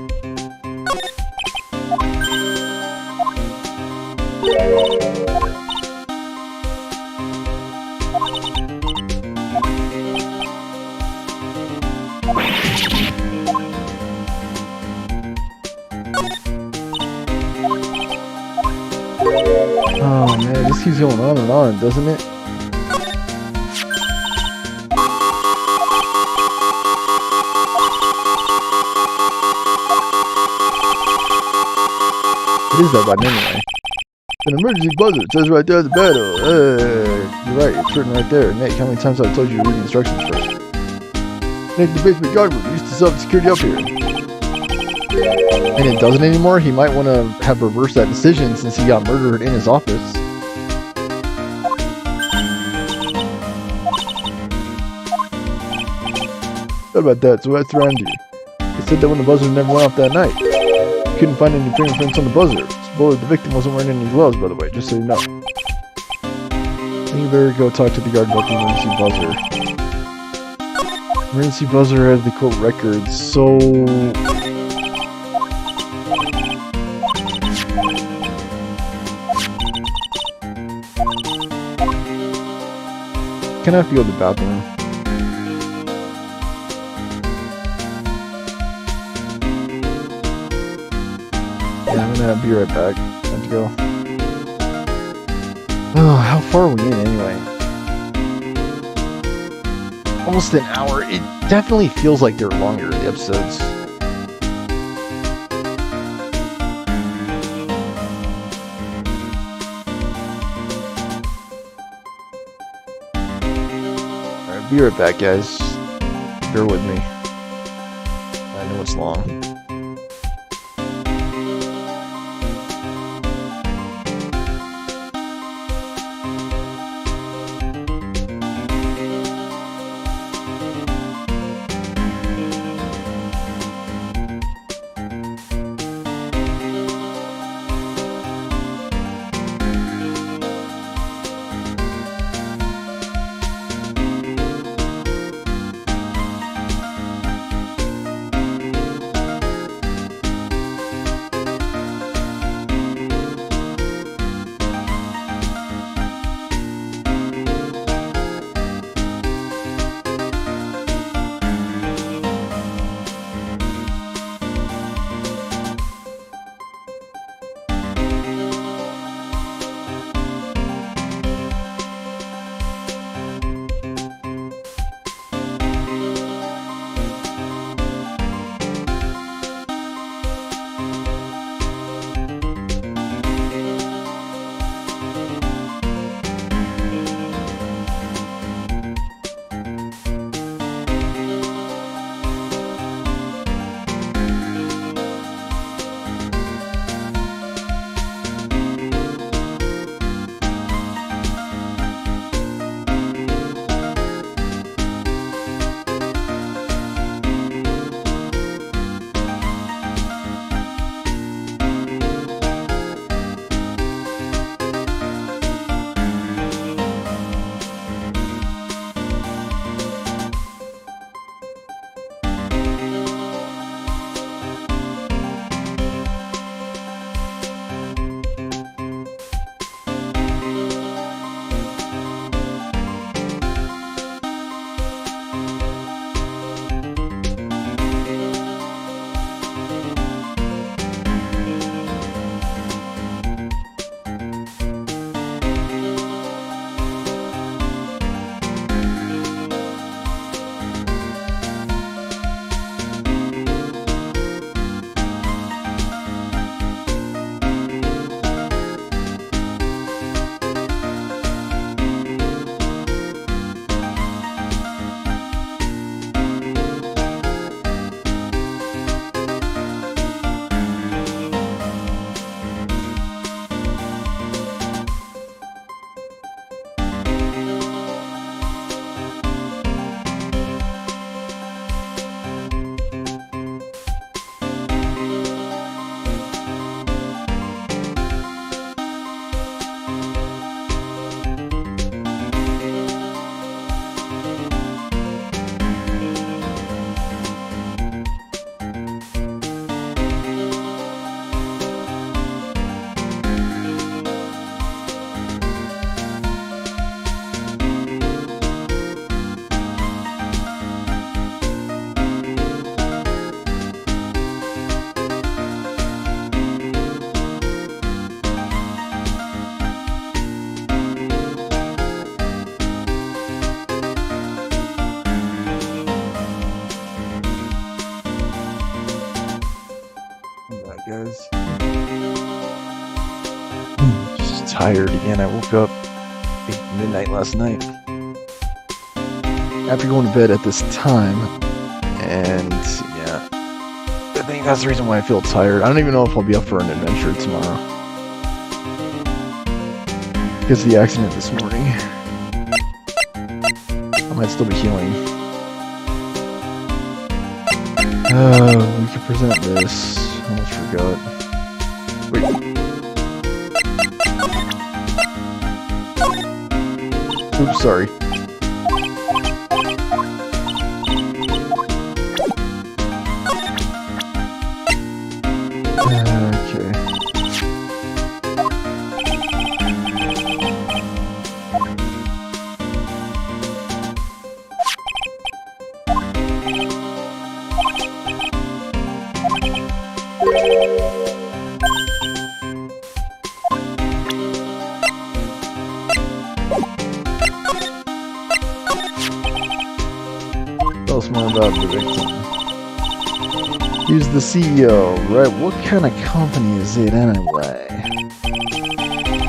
Oh man, this keeps going on and on, doesn't it? What is that button anyway? An emergency buzzer. It says right there at the battle. You're right. It's written right there. Nick, how many times have I told you to read the instructions first? Nick, the basement guard room. We used to self-security up here. And it doesn't anymore? He might want to have reversed that decision since he got murdered in his office. What about that? So I asked around you. They said that when the buzzer never went off that night. You couldn't find any fingerprints on the buzzer. Spoiler, the victim wasn't wearing any gloves, by the way, just so you know. Then you better go talk to the guard about the emergency buzzer. Emergency buzzer has the quote records, so... Can I have to go to the bathroom? Yeah, I'm gonna be right back. Time to go. Oh, how far are we in anyway? Almost an hour. It definitely feels like they're longer, the episodes. Alright, be right back, guys. Bear with me. I know it's long. tired again. I woke up at midnight last night after going to bed at this time, and yeah, I think that's the reason why I feel tired. I don't even know if I'll be up for an adventure tomorrow because of the accident this morning. I might still be healing. We can present this. I almost forgot. Wait. Oops, sorry. Okay. Tell us more about the victim. He's the CEO, right? What kind of company is it anyway?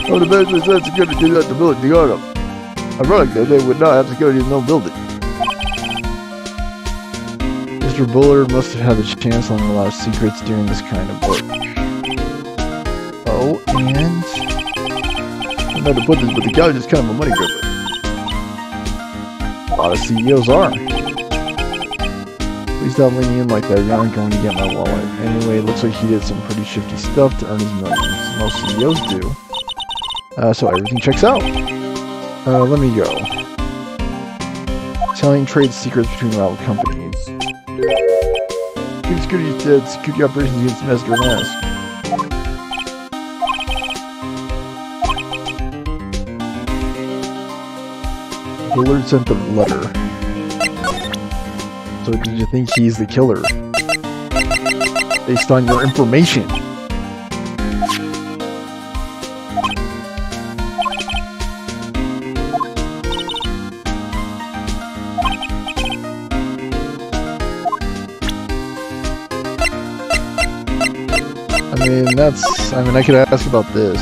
Oh, the business has security at the building. The order. Ironically, they would not have security in no building. Mr. Bullard must have had the chance to learn a lot of secrets doing this kind of work. Oh, and I don't know how to put this, but the guy is kind of a money gripper. A lot of CEOs are. Please stop leaning in like that. You aren't going to get my wallet. Anyway, it looks like he did some pretty shifty stuff to earn his millions. Most CEOs do. So everything checks out. Let me go. Telling trade secrets between rival companies. Security said security operations against Master Mask. Bullard sent the letter. So did you think he's the killer? Based on your information. I mean, I could ask about this.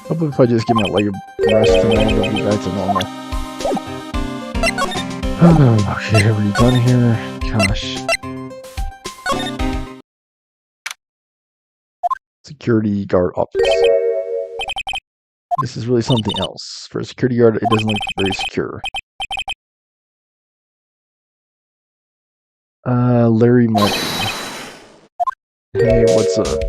How about if I just give my leg a rest tonight, it'll be back to normal. Okay, are we done here? Gosh. Security guard office. This is really something else. For a security guard, it doesn't look very secure. Larry Martin. Hey, what's up?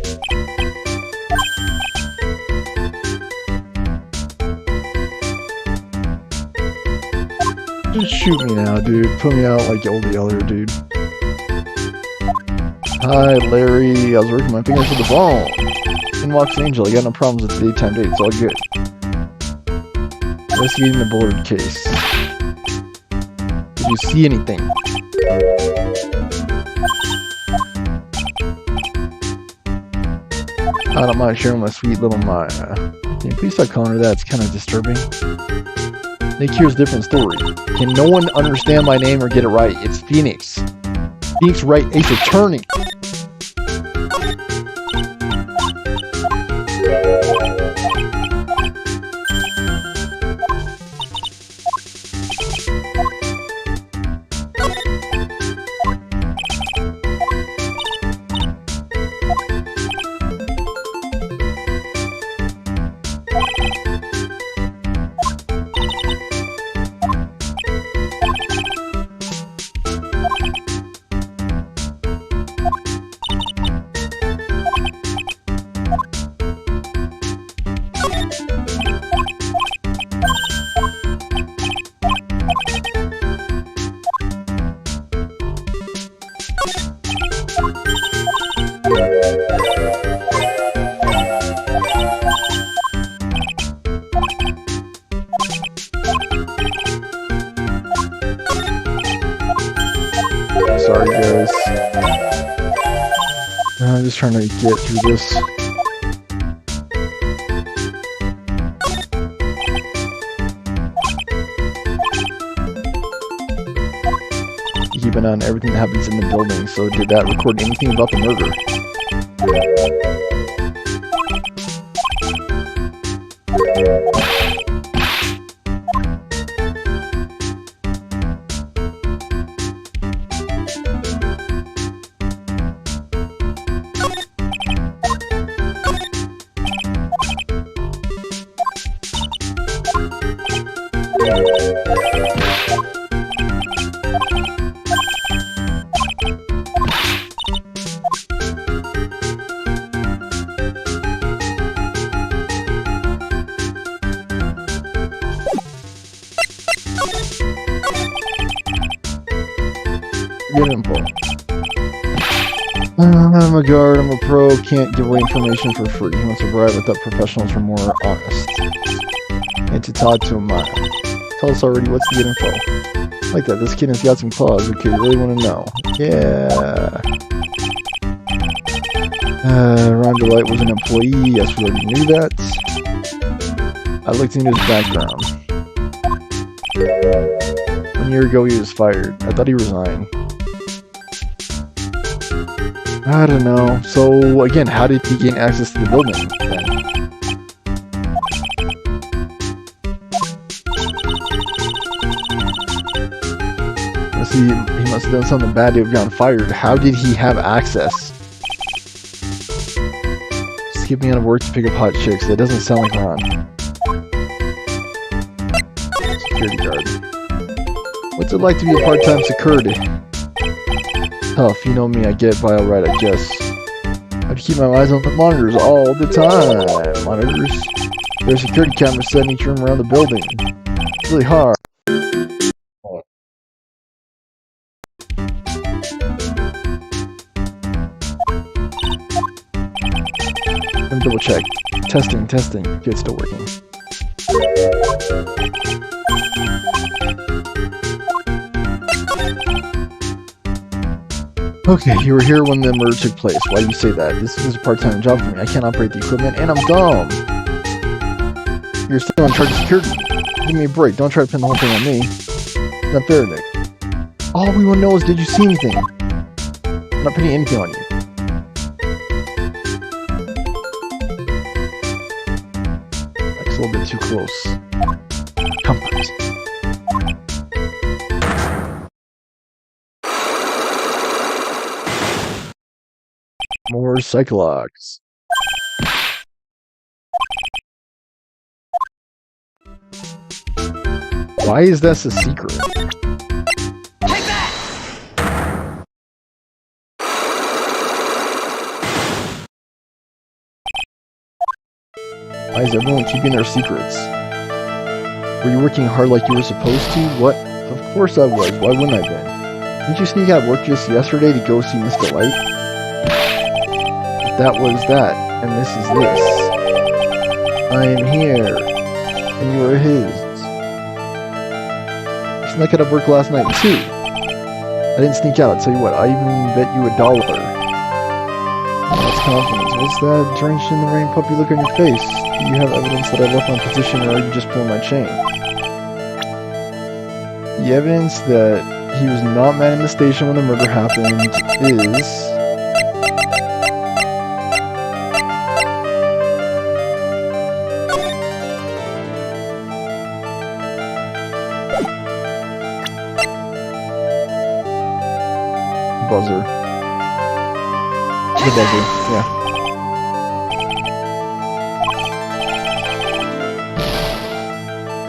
Just shoot me now, dude. Put me out like all the other dude. Hi, Larry. I was working my fingers to the bone. In walks Angel. I got no problems with the daytime date. It's all good. Investigating the Bullard case. Did you see anything? I don't mind sharing my sweet little Maya. Can you please stop calling her that? It's kind of disturbing. Nick here's a different story. Can no one understand my name or get it right? It's Phoenix. Phoenix Wright, Ace Attorney. Sorry guys. I'm just trying to get through this. keep an eye on everything that happens in the building. So did that record anything about the murder? Good info. I'm a guard, I'm a pro, can't give away information for free. He wants to bribe. I thought professionals were more honest. And to talk to him, tell us already what's the good info. Like that, this kid has got some claws. Okay, you really want to know? Yeah. Ron Delight was an employee. Yes, we already knew that. I looked into his background. 1 year ago, he was fired. I thought he resigned. I don't know. So, again, how did he gain access to the building then? He must have done something bad to have gotten fired. How did he have access? Skipping out of work to pick up hot chicks. That doesn't sound like Ron. Security guard. What's it like to be a part-time security? Tough, you know me, I get by alright, I guess. I have to keep my eyes on the monitors all the time. Monitors? There's security cameras set in each room around the building. It's really hard. Let me double check. Testing. Okay, it's still working. Okay, you were here when the murder took place. Why do you say that? This is a part-time job for me. I can't operate the equipment, and I'm dumb. You're still in charge of security. Give me a break. Don't try to pin the whole thing on me. Not fair, Nick. All we want to know is, did you see anything? I'm not pinning anything on you. That's a little bit too close. Come on. More Cyclops. Why is this a secret? Take that! Why is everyone keeping their secrets? Were you working hard like you were supposed to? What? Of course I was. Why wouldn't I have been? Didn't you sneak out of work just yesterday to go see Mr. Light? That was that, and this is this. I am here, and you are his. You snuck out of work last night, too. I didn't sneak out, I'll tell you what, I even bet you $1. That's confidence. What's that drenched in the rain puppy look on your face? Do you have evidence that I left my position, or are you just pulling my chain? The evidence that he was not man in the station when the murder happened is... buzzer. The buzzer, yeah.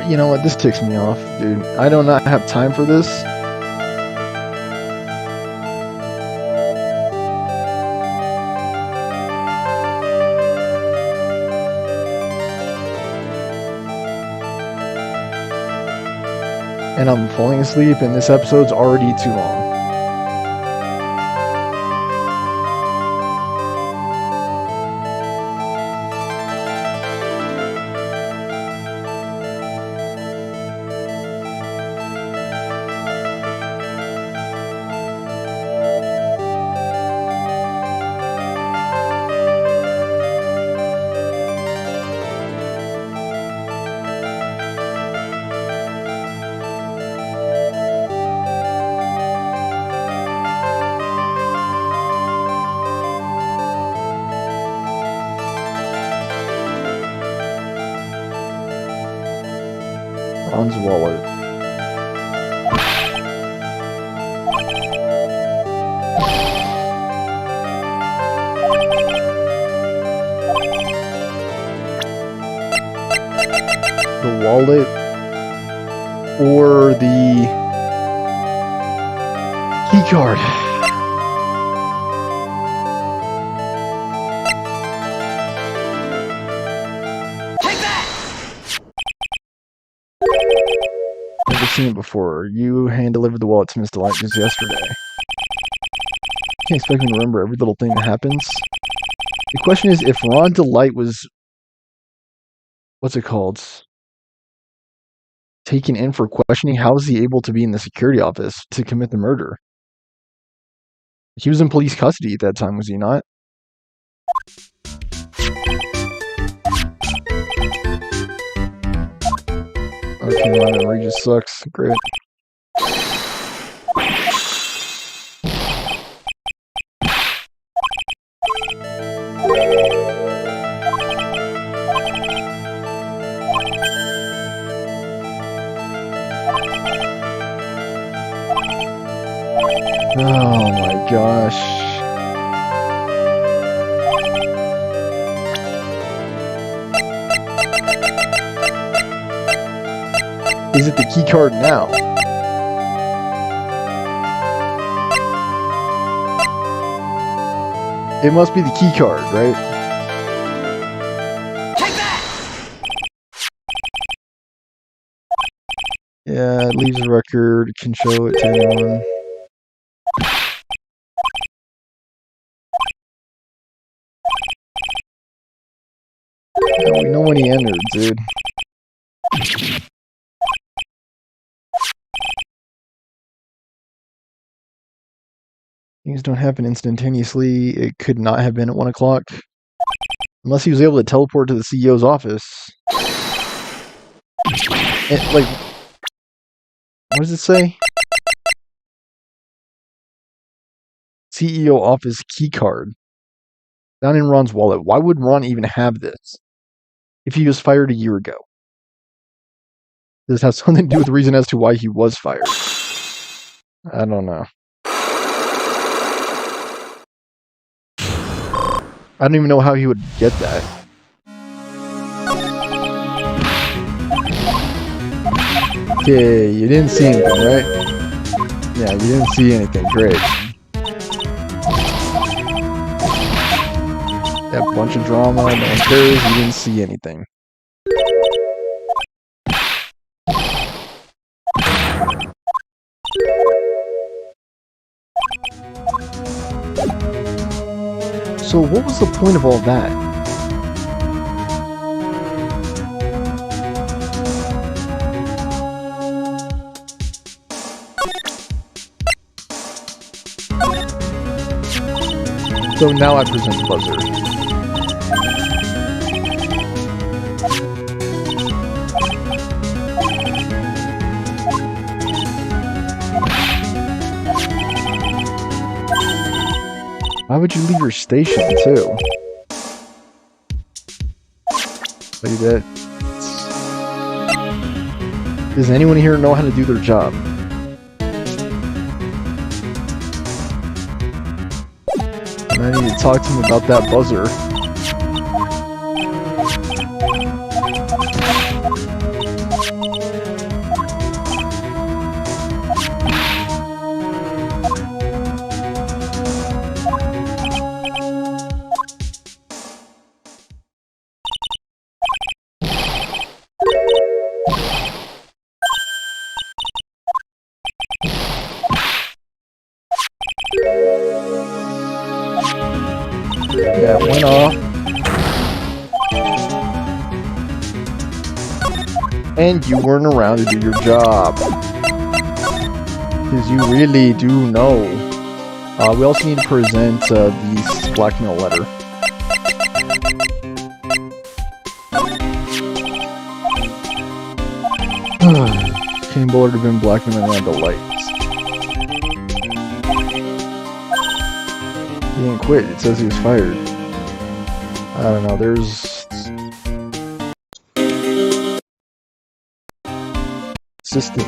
You know what, this ticks me off, dude. I do not have time for this. And I'm falling asleep, and this episode's already too long. Ron's wallet. The wallet or the key card. Take that! Never seen it before. You hand delivered the wallet to Miss Delight just yesterday. Can't expect me to remember every little thing that happens. The question is, if Ron Delight was, what's it called, taken in for questioning, how is he able to be in the security office to commit the murder? He was in police custody at that time, was he not? Okay, my memory just sucks. Great. Oh my gosh. Is it the key card now? It must be the key card, right? Take that! Yeah, it leaves a record, can show it to anyone. Yeah, we know when he entered, dude. Things don't happen instantaneously. It could not have been at 1 o'clock. Unless he was able to teleport to the CEO's office. And, like, what does it say? CEO office key card. Down in Ron's wallet. Why would Ron even have this? If he was fired a year ago. Does this have something to do with the reason as to why he was fired? I don't know. I don't even know how he would get that. Okay, you didn't see anything, right? Yeah, you didn't see anything. Great. That bunch of drama, no one cares, you didn't see anything. So what was the point of all that? So now I present the buzzer. Why would you leave your station, too? Look at that. Does anyone here know how to do their job? And I need to talk to him about that buzzer. Yeah, it went off. And you weren't around to do your job. Because you really do know. We also need to present the blackmail letter. King Bullard had been blackmailing around the lights. He didn't quit, it says he was fired. I don't know, there's assistant.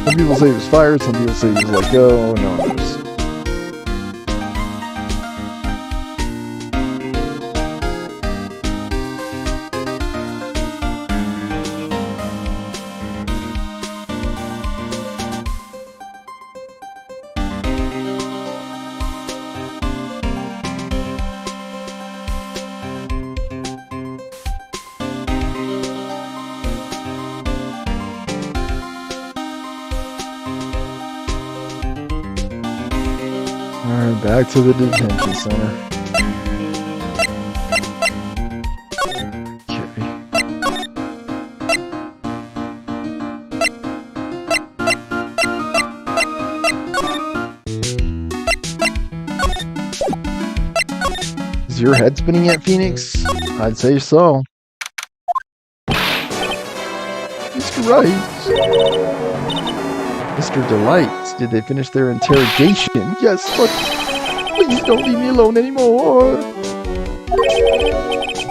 Some people say he was fired, some people say he was let go, no one knows. Alright, back to the detention center. Okay. Is your head spinning yet, Phoenix? I'd say so. Mr. Wright. Mr. Delight, did they finish their interrogation? Yes, but please don't leave me alone anymore.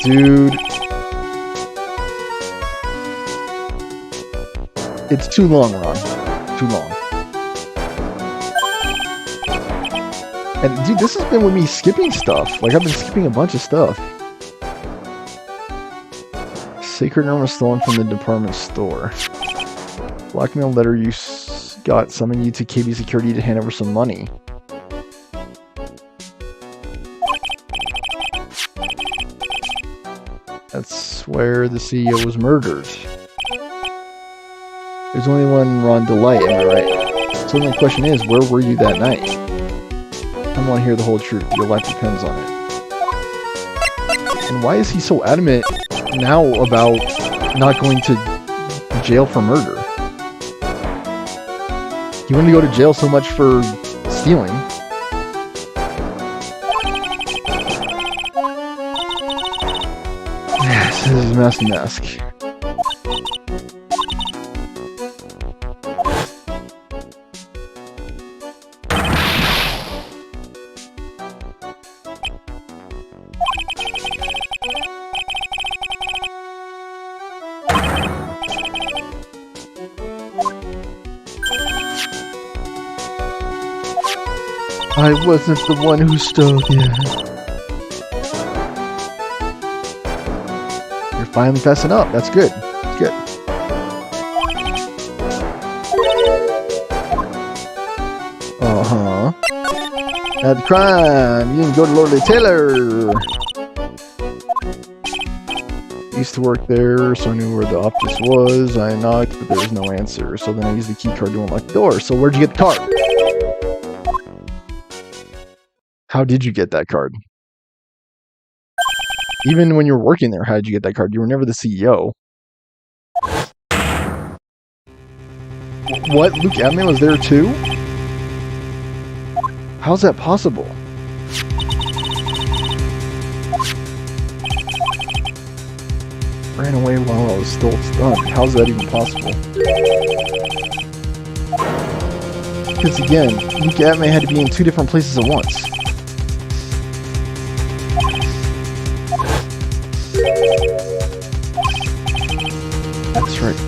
Dude. It's too long, Ron. Too long. And dude, this has been with me skipping stuff. Like, I've been skipping a bunch of stuff. Sacred urn was stolen from the department store. Blackmail letter you got summoned you to KB Security to hand over some money. That's where the CEO was murdered. There's only one Ron Delight, am I right? So the question is, where were you that night? I want to hear the whole truth. Your life depends on it. And why is he so adamant now about not going to jail for murder? He wanted to go to jail so much for stealing. Yes, this is Master Mask. I wasn't the one who stole it. You're finally fessing up. That's good. That's good. Uh-huh. At the crime. You didn't go to Lord Taylor. Used to work there, so I knew where the office was. I knocked, but there was no answer. So then I used the key card to unlock the door. So where'd you get the card? How did you get that card? Even when you were working there, how did you get that card? You were never the CEO. What? Luke Admin was there too? How's that possible? Ran away while I was still stunned. How's that even possible? Because again, Luke Admin had to be in two different places at once. That's right.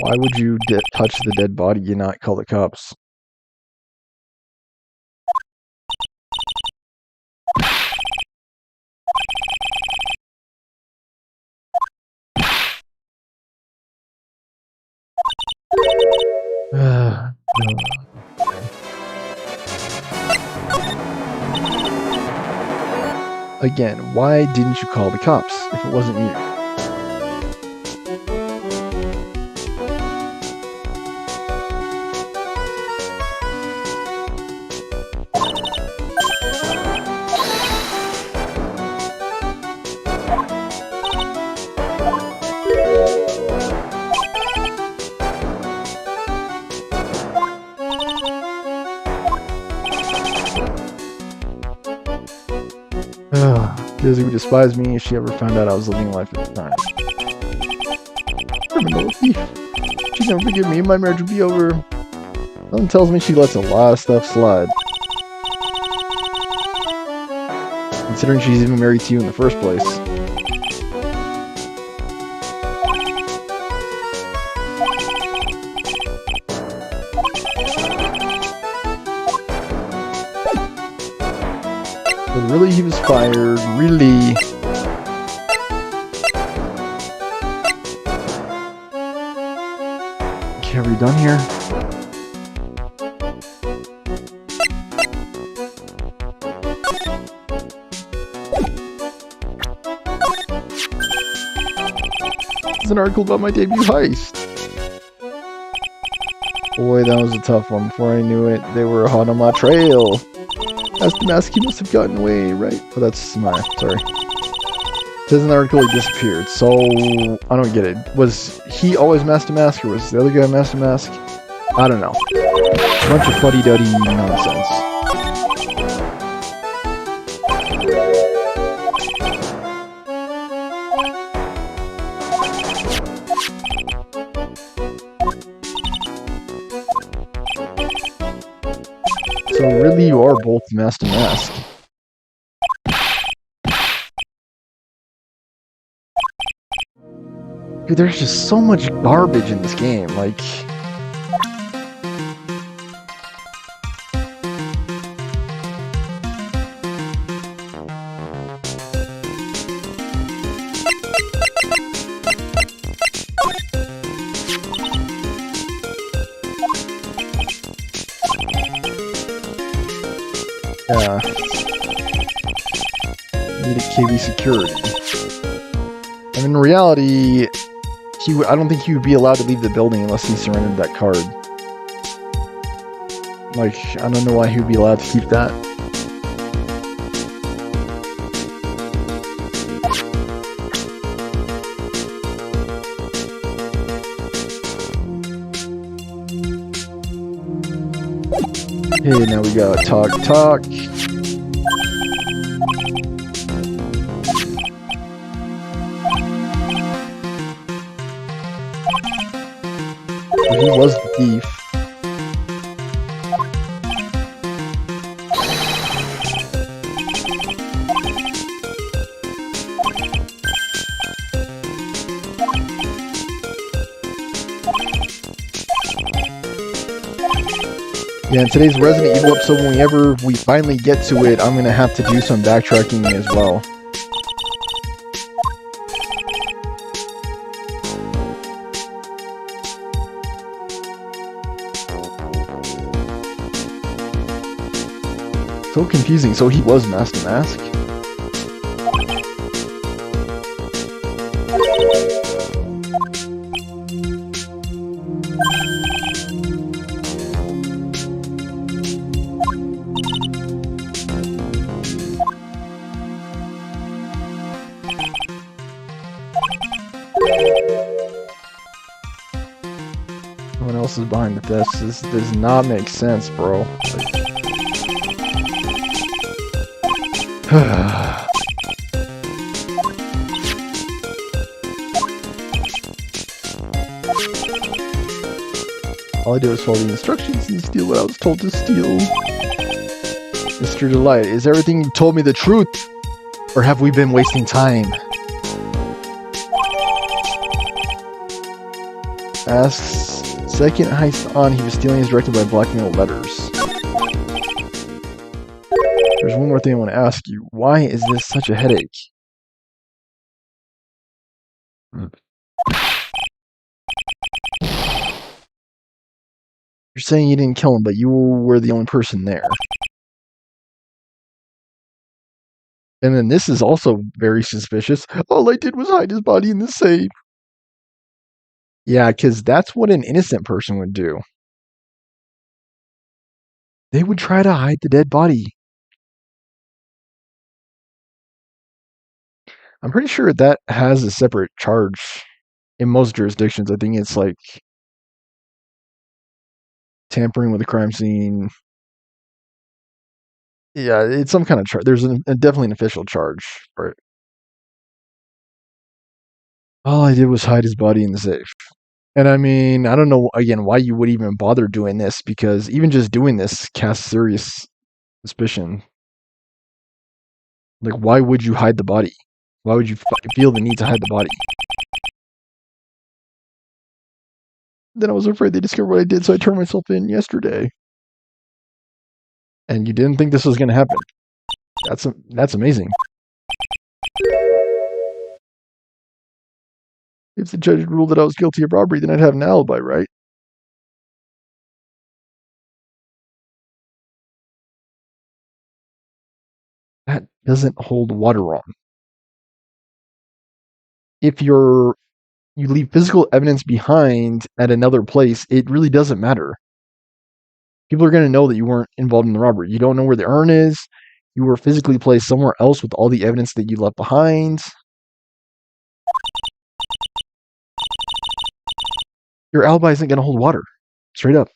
Why would you touch the dead body and not call the cops? Again, why didn't you call the cops if it wasn't you? Dizzy would despise me if she ever found out I was living life at the time. Criminal thief. She'd never forgive me and my marriage would be over. Something tells me she lets a lot of stuff slide. Considering she's even married to you in the first place. But really, he was fired. Really. Okay, are we done here? This is an article about my debut heist. Boy, that was a tough one. Before I knew it, they were hot on my trail. As the mask, he must have gotten away, right? Oh, that's my, sorry. It says in the article he disappeared, so I don't get it. Was he always Master Mask, or was the other guy Master Mask? I don't know. Bunch of fuddy-duddy nonsense. So really, you are both Master Mask. Dude, there's just so much garbage in this game, like... Yeah. Need a KV security. And in reality, I don't think he would be allowed to leave the building unless he surrendered that card. Like, I don't know why he would be allowed to keep that. Okay, now we got talk. He was the thief. Yeah, in today's Resident Evil episode, whenever we finally get to it, I'm gonna have to do some backtracking as well. So confusing. So he was Master Mask? Someone else is behind the desk. This does not make sense, bro. All I did was follow the instructions and steal what I was told to steal. Mr. Delight, is everything you told me the truth? Or have we been wasting time? Asks, second heist on, he was stealing his directed by blackmail letters. There's one more thing I want to ask you. Why is this such a headache? You're saying you didn't kill him, but you were the only person there. And then this is also very suspicious. All I did was hide his body in the safe. Yeah, because that's what an innocent person would do. They would try to hide the dead body. I'm pretty sure that has a separate charge in most jurisdictions. I think it's like tampering with a crime scene. Yeah, it's some kind of charge. There's definitely an official charge for it. All I did was hide his body in the safe. And I mean, I don't know, again, why you would even bother doing this, because even just doing this casts serious suspicion. Like, why would you hide the body? Why would you feel the need to hide the body? Then I was afraid they discovered what I did, so I turned myself in yesterday. And you didn't think this was going to happen. That's amazing. If the judge had ruled that I was guilty of robbery, then I'd have an alibi, right? That doesn't hold water on. If you leave physical evidence behind at another place, it really doesn't matter. People are going to know that you weren't involved in the robbery. You don't know where the urn is. You were physically placed somewhere else with all the evidence that you left behind. Your alibi isn't going to hold water. Straight up.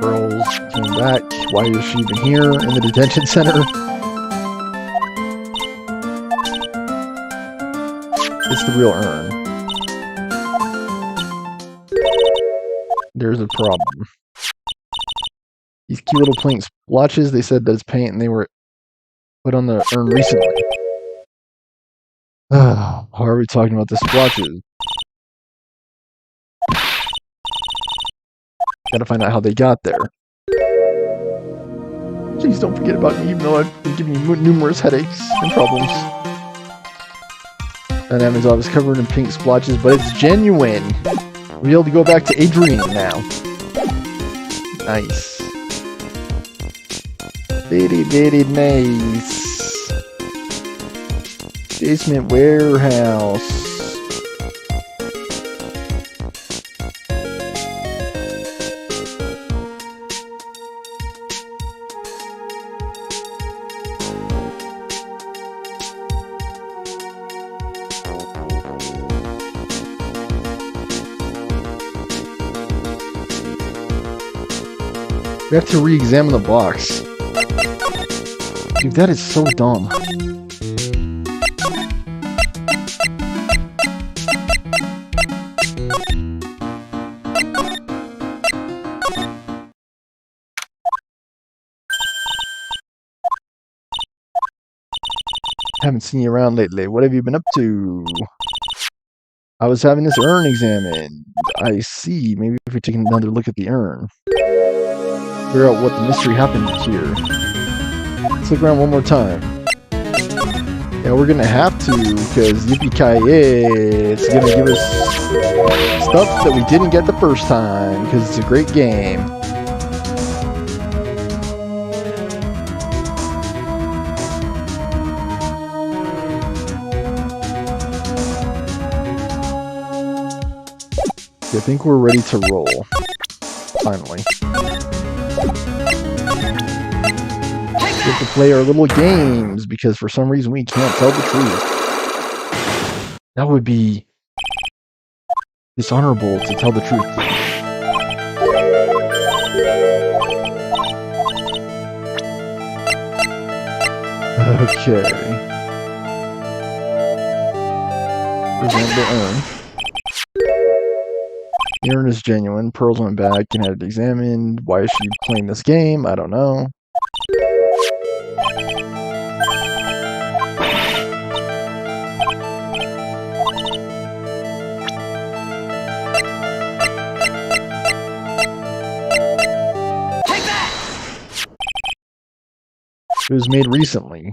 Girls came back. Why is she even here in the detention center? It's the real urn. There's a problem. These cute little paint splotches, they said that it's paint and they were put on the urn recently. How are we talking about the splotches? Gotta find out how they got there. Please don't forget about me, even though I've been giving you numerous headaches and problems. And Emma's office covered in pink splotches, but it's genuine. We'll be able to go back to Adrian now. Nice. Very, very nice. Basement warehouse. We have to re-examine the box. Dude, that is so dumb. Haven't seen you around lately. What have you been up to? I was having this urn examined. I see. Maybe if we take another look at the urn. Figure out what the mystery happened here. Let's look around one more time. Yeah, we're gonna have to, because yippee-ki-yay, it's gonna give us stuff that we didn't get the first time, because it's a great game. I think we're ready to roll. Finally. We have to play our little games because for some reason we can't tell the truth. That would be dishonorable to tell the truth. Okay. Present the urn. The urn is genuine. Pearls went back and had it examined. Why is she playing this game? I don't know. It was made recently.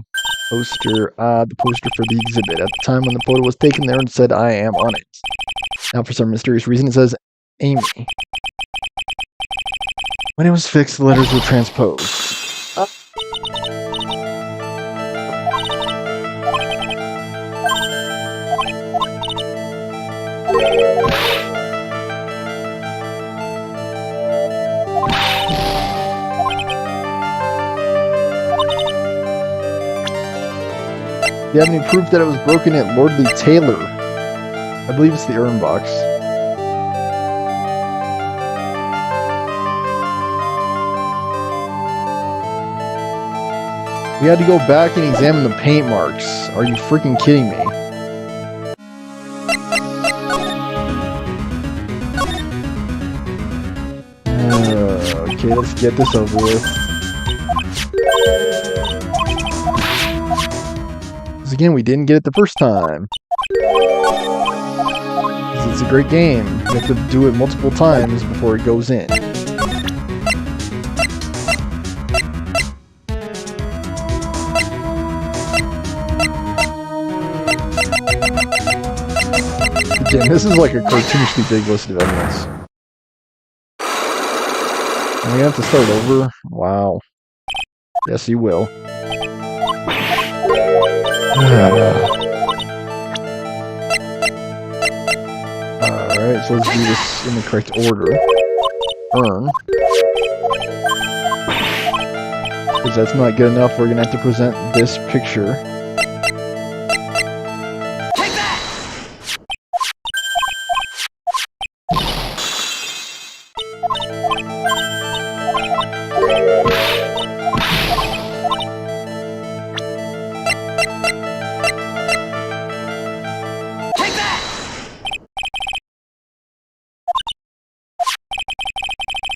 Poster, the poster for the exhibit. At the time when the photo was taken, there and said, "I am on it." Now, for some mysterious reason, it says, "Amy." When it was fixed, the letters were transposed. Do you have any proof that it was broken at Lordly Taylor? I believe it's the urn box. We had to go back and examine the paint marks. Are you freaking kidding me? Okay, let's get this over with. Because again, we didn't get it the first time. It's a great game. You have to do it multiple times before it goes in. Again, this is like a cartoonishly big list of evidence. Am I gonna have to start over? Wow. Yes, you will. Alright, so let's do this in the correct order. Earn. Because that's not good enough, we're gonna have to present this picture.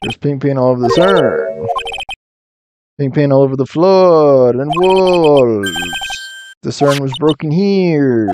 There's pink paint all over this urn. Pink paint all over the floor and walls. This urn was broken here.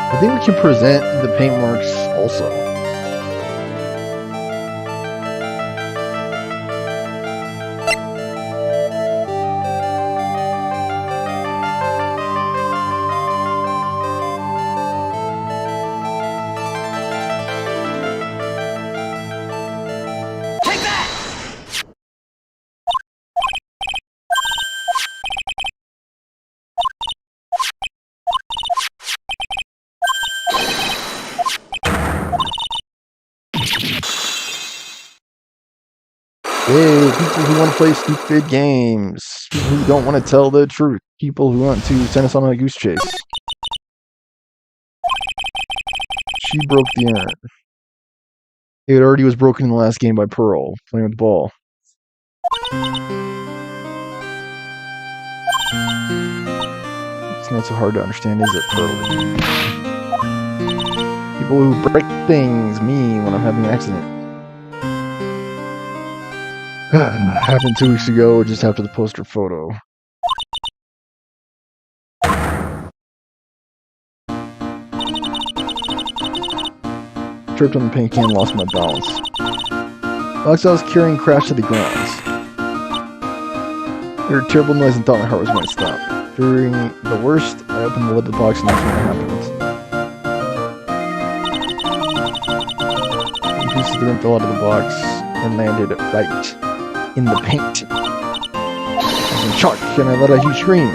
I think we can present the paint marks also. Take that! Hey, people who want to play stupid games. People who don't want to tell the truth. People who want to send us on a goose chase. She broke the urn. It already was broken in the last game by Pearl, playing with the ball. It's not so hard to understand, is it, Pearl? People who break things, me, when I'm having an accident. Happened 2 weeks ago, just after the poster photo. Tripped on the paint can, lost my balance. Box I was carrying crashed to the ground. I heard a terrible noise and thought my heart was going to stop. Fearing the worst, I opened the lid of the box and that's when it happened. The pieces of the room fell out of the box and landed right in the paint. I was in shock and I let out a huge scream.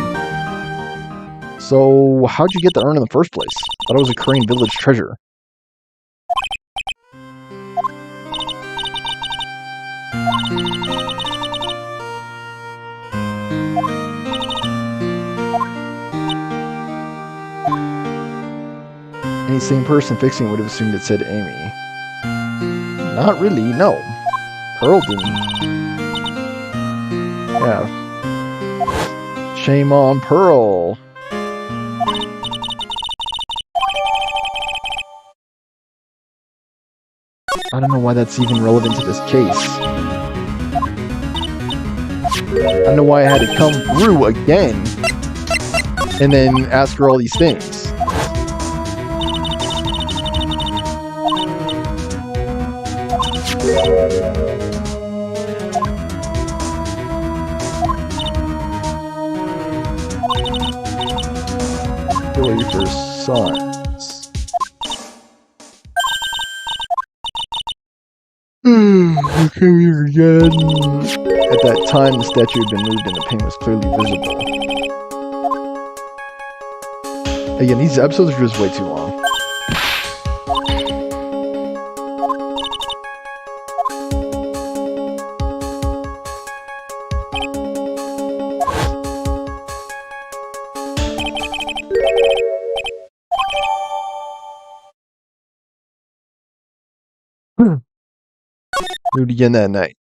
So, how'd you get the urn in the first place? I thought it was a Crane Village treasure. Any sane person fixing it would have assumed it said Amy. Not really, no. Pearl didn't. Yeah. Shame on Pearl. I don't know why that's even relevant to this case. I don't know why I had to come through again and then ask her all these things. sons. Okay, we are again. At that time, the statue had been moved and the pain was clearly visible. Again, these episodes are just way too long. Moved again that night.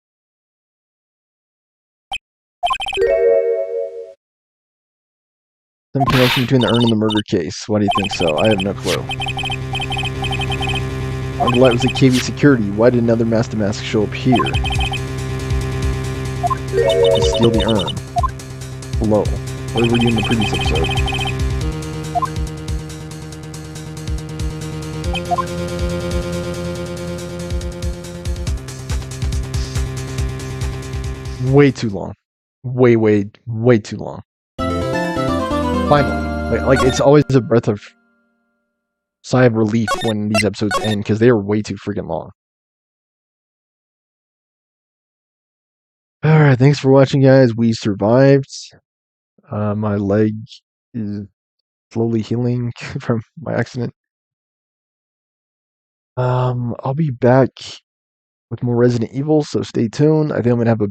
Some connection between the urn and the murder case. Why do you think so? I have no clue. On the light was a KV security. Why did another Master Mask show up here? To steal the urn. Hello. Where were you in the previous episode? Way too long. Way too long. Finally. Like it's always a breath of sigh of relief when these episodes end because they are way too freaking long. Alright, thanks for watching, guys. We survived. My leg is slowly healing from my accident. I'll be back with more Resident Evil, so stay tuned. I think I'm gonna have a